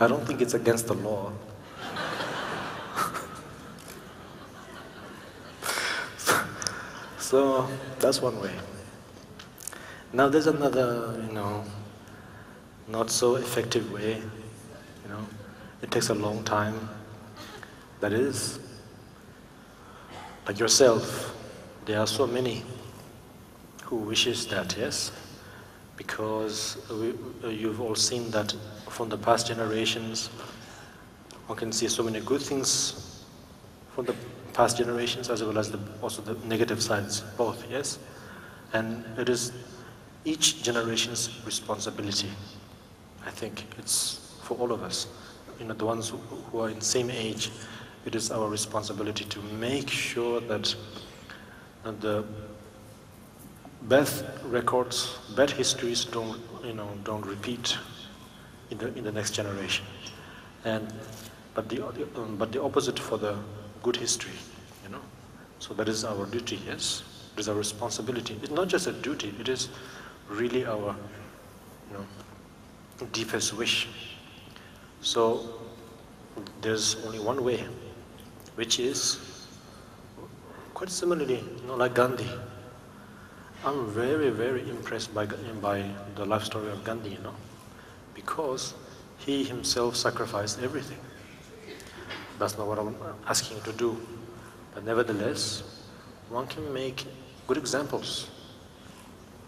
I don't think it's against the law. So that's one way. Now there's another, you know, not so effective way, you know. It takes a long time. That is, like yourself, there are so many who wishes that, yes, because you've all seen that from the past generations, one can see so many good things from the past generations as well as also the negative sides, both, yes? And it is each generation's responsibility. I think it's for all of us, you know, the ones who are in the same age, it is our responsibility to make sure that the bad records, bad histories don't repeat in the next generation. But the opposite for the good history, you know. So that is our duty, yes. It is our responsibility. It's not just a duty, it is really our, you know, deepest wish. So there's only one way, which is quite similarly, you know, like Gandhi. I'm very, very impressed by the life story of Gandhi, you know, because he himself sacrificed everything. That's not what I'm asking you to do. But nevertheless, one can make good examples.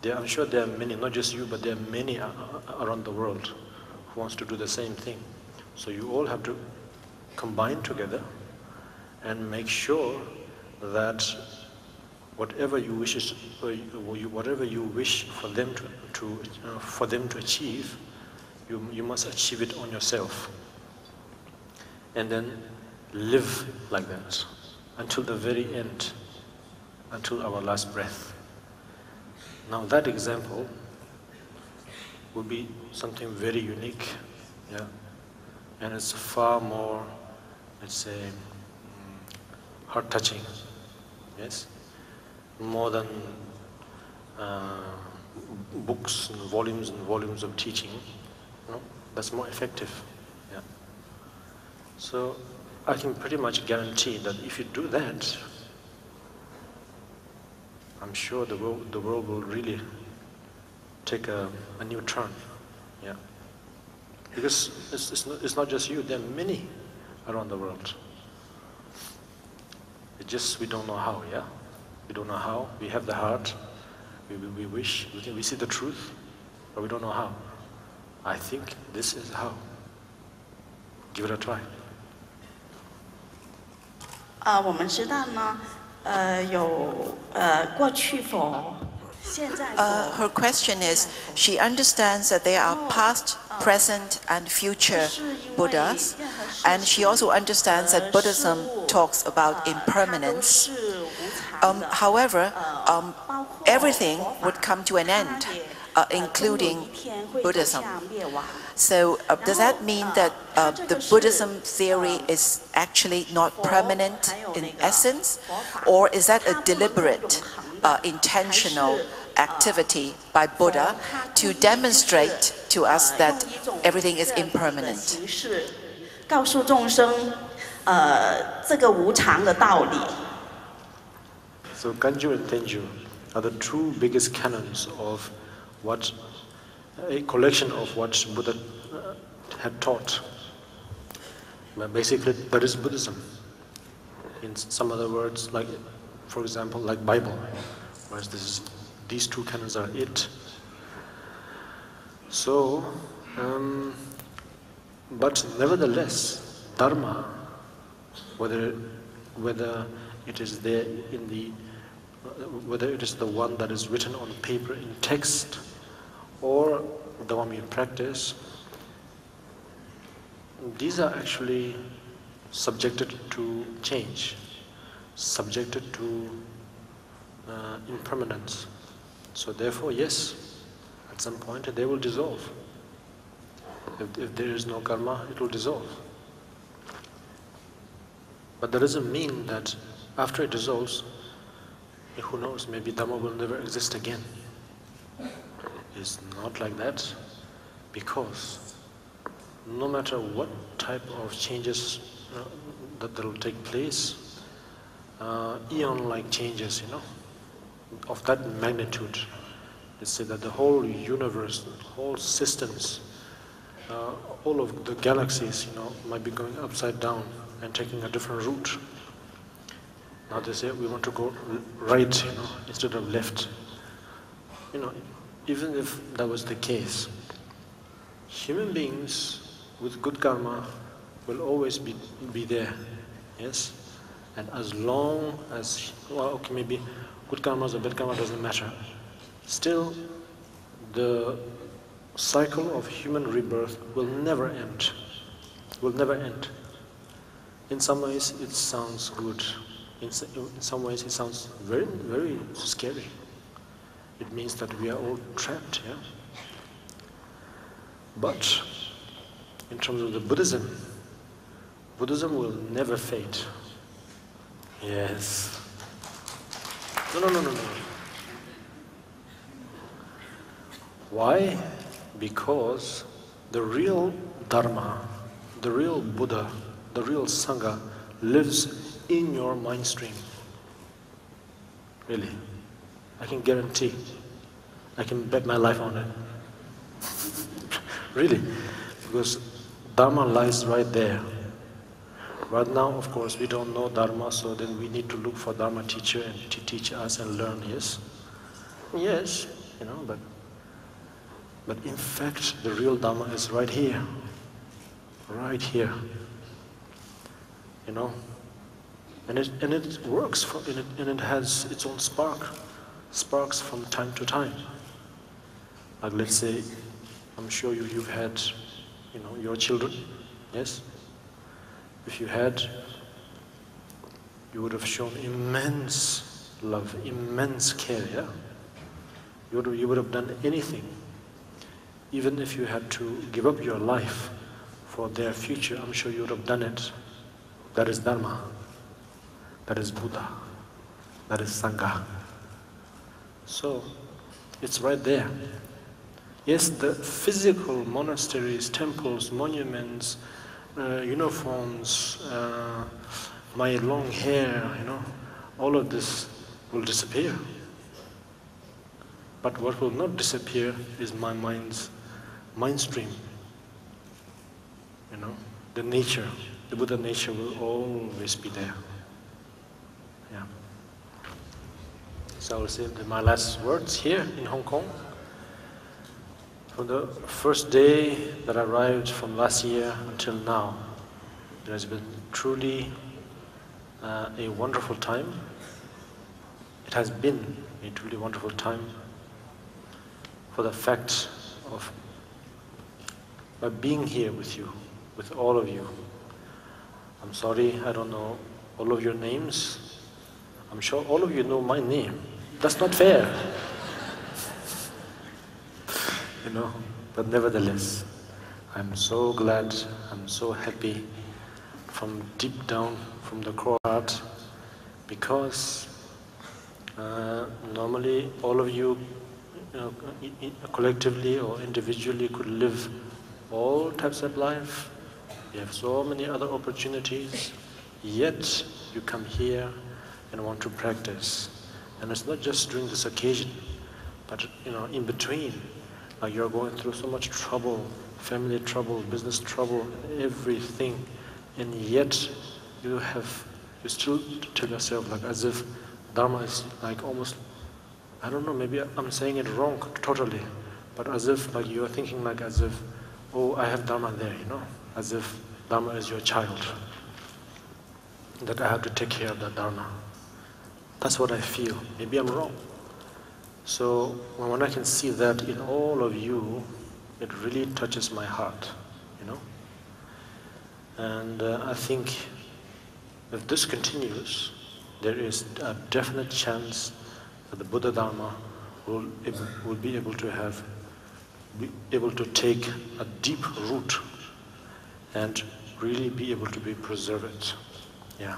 I'm sure there are many, not just you, but there are many around the world who wants to do the same thing. So you all have to combine together and make sure that whatever you wish for them to achieve, you must achieve it on yourself. And then live like that until the very end, until our last breath. Now that example will be something very unique, yeah, and it's far more, let's say, heart-touching, yes, more than books and volumes of teaching. You know, that's more effective. Yeah. So I can pretty much guarantee that if you do that, I'm sure the world will really take a new turn. Yeah. Because it's not just you, there are many around the world. It's just we don't know how, yeah? We don't know how. We have the heart, we wish, we see the truth, but we don't know how. I think this is how. Give it a try. 我们知道呢，有过去佛 Her question is, she understands that there are past, present, and future Buddhas, and she also understands that Buddhism talks about impermanence. However, everything would come to an end, including Buddhism. So does that mean that the Buddhism theory is actually not permanent in essence, or is that a deliberate, intentional activity by Buddha to demonstrate to us that everything is impermanent? 告诉众生，这个无常的道理。 So Kanju and Tenju are the two biggest canons of what, a collection of what Buddha had taught. But basically, that is Buddhism. In some other words, like, for example, like Bible, whereas these two canons are it. So, but nevertheless, Dharma, whether it is there in the whether it is the one that is written on paper in text or the one we practice, these are actually subjected to change, subjected to impermanence. So therefore, yes, at some point they will dissolve. If there is no karma, it will dissolve. But that doesn't mean that after it dissolves, who knows, maybe Dhamma will never exist again. It's not like that, because no matter what type of changes that will take place, eon-like changes, of that magnitude. Let's say that the whole universe, whole systems, all of the galaxies, might be going upside down and taking a different route. Now they say we want to go right, instead of left. Even if that was the case, human beings with good karma will always be there, yes? And as long as, maybe good karma or bad karma doesn't matter. Still, the cycle of human rebirth will never end. Will never end. In some ways, it sounds good. In some ways, it sounds very, very scary. It means that we are all trapped, yeah? But in terms of the Buddhism will never fade. Yes. No. Why? Because the real Dharma, the real Buddha, the real Sangha lives in your mind stream. Really. I can guarantee. I can bet my life on it. Really. Because Dharma lies right there. Right now, of course, we don't know Dharma, so then we need to look for Dharma teacher and to teach us and learn, yes? Yes, but in fact, the real Dharma is right here. Right here. And it works, and it has its own sparks from time to time. Like let's say, I'm sure you've had, your children, yes? If you had, you would have shown immense love, immense care, yeah? You would have done anything, even if you had to give up your life for their future. I'm sure you would have done it. That is Dharma. That is Buddha. That is Sangha. So, it's right there. Yes, the physical monasteries, temples, monuments, uniforms, my long hair, all of this will disappear. But what will not disappear is my mind stream. The nature, the Buddha nature will always be there. Yeah. So I will say my last words here in Hong Kong. From the first day that I arrived from last year until now, there has been truly a wonderful time. It has been a truly wonderful time for the fact of by being here with you, with all of you. I'm sorry, I don't know all of your names. I'm sure all of you know my name. That's not fair. You know, but nevertheless, I'm so glad, I'm so happy from deep down, from the core heart, because normally all of you, collectively or individually could live all types of life. You have so many other opportunities, yet you come here and want to practice. And it's not just during this occasion, but in between. Like you're going through so much trouble, family trouble, business trouble, everything, and yet you still tell yourself like as if Dharma is like almost, I don't know, maybe I'm saying it wrong totally, but as if like you're thinking like as if, oh, I have Dharma there, as if Dharma is your child, that I have to take care of that Dharma. That's what I feel. Maybe I'm wrong. So when I can see that in all of you, it really touches my heart, And I think if this continues, there is a definite chance that the Buddha Dharma will be able to take a deep root and really be able to be preserved. Yeah.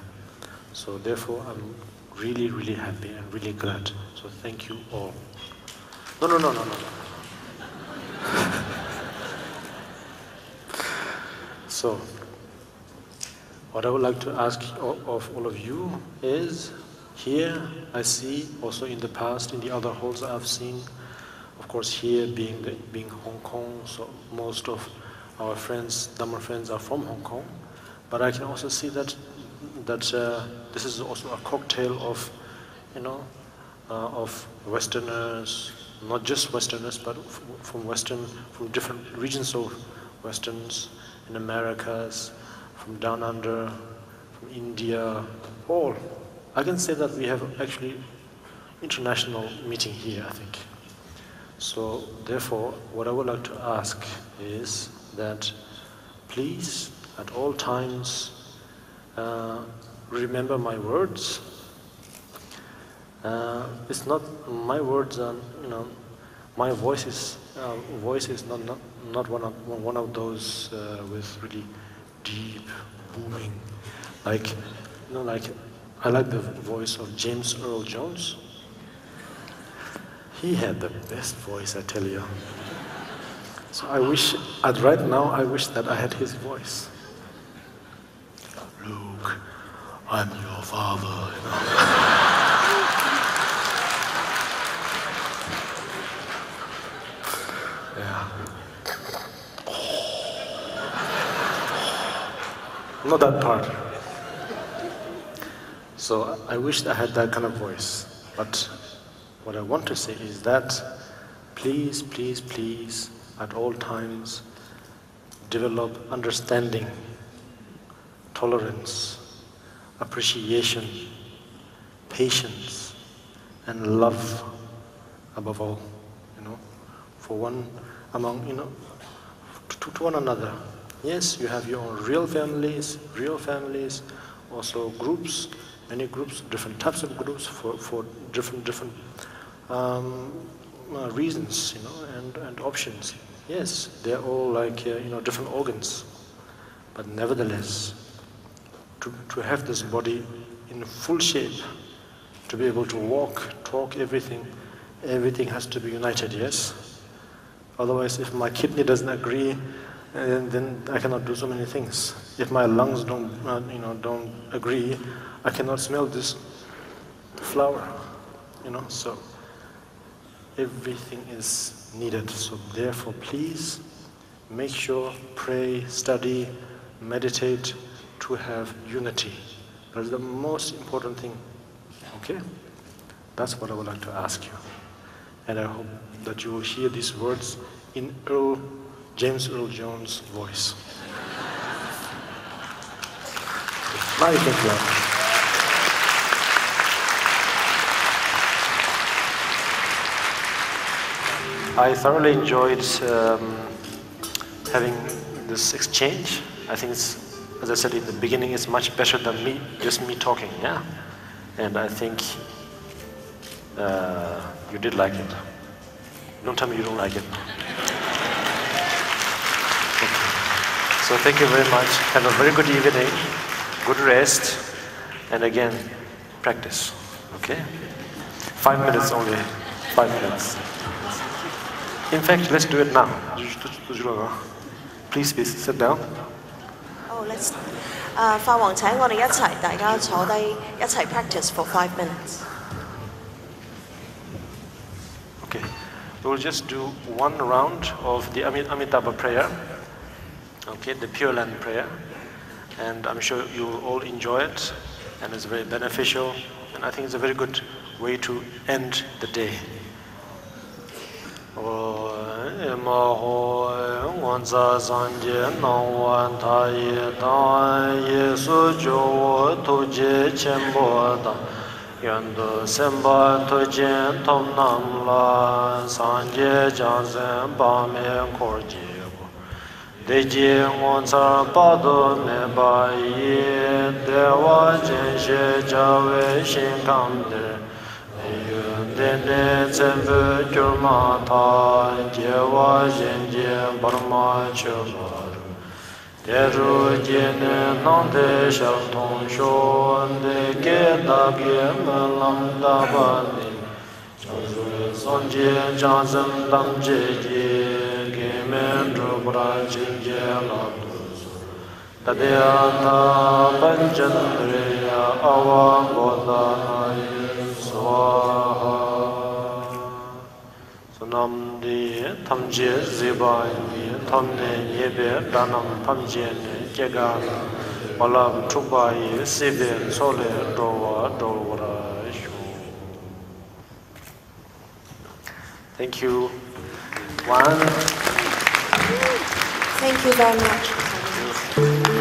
So therefore, I'm really, really happy and really glad. So thank you all. No. So, what I would like to ask of all of you is, here I see, also in the past, in the other halls I've seen, of course here being Hong Kong, so most of our friends, Dhamma friends are from Hong Kong, but I can also see that this is also a cocktail of, of Westerners, not just Westerners, but from different regions of Westerns, in Americas, from down under, from India, all. I can say that we have actually international meeting here, I think. So therefore, what I would like to ask is that please, at all times, remember my words. It's not my words, my voice is not one of those with really deep, booming, like I like the voice of James Earl Jones. He had the best voice, I tell you. So right now, I wish that I had his voice. Luke, I'm your father, Yeah. Not that part. So I wish I had that kind of voice. But what I want to say is that please, please, please, at all times, develop understanding, tolerance, appreciation, patience, and love above all, for one among, to one another. Yes, you have your own real families, also groups, many groups, different types of groups for different reasons, and options. Yes, they're all like, different organs. But nevertheless, to have this body in full shape, to be able to walk, talk, everything has to be united, yes? Otherwise, if my kidney doesn't agree, then I cannot do so many things. If my lungs don't agree, I cannot smell this flower, so everything is needed. So therefore, please make sure, pray, study, meditate to have unity. That is the most important thing, okay? That's what I would like to ask you. And I hope that you will hear these words in James Earl Jones' voice. Now you can clap. I thoroughly enjoyed having this exchange. I think it's, as I said in the beginning, it's much better than just me talking, yeah? And I think you did like it. Don't tell me you don't like it. Okay. So thank you very much. Have a very good evening, good rest, and again, practice, okay? 5 minutes only, 5 minutes. In fact, let's do it now. Please sit down. Oh, let's. 法王請我哋一齊，大家坐低一齊 practice for 5 minutes. Okay, we'll just do one round of the Amitabha prayer. Okay, the Pure Land prayer, and I'm sure you'll all enjoy it, and it's very beneficial, and I think it's a very good way to end the day. Yando semba tojen tom nam la sanje jansen ba me korji deji ngonsa pado me ba yi dewa jenshe jawe shinkam de yun dene tsembe gyurma ta jewa jenje barma chobaru Deru jene nante shak tong shon de ke dabye melam dabani Chansu sonje jansam dam je je ke men drupra jinje labdusu Tadeyata panchandriya awa bodhanayi swaha Namdi tamje zibayi tamne yebe danam pamjene jegana malam chubayi sibe sole dowa dolwara shu. Thank you. One. Thank you very much.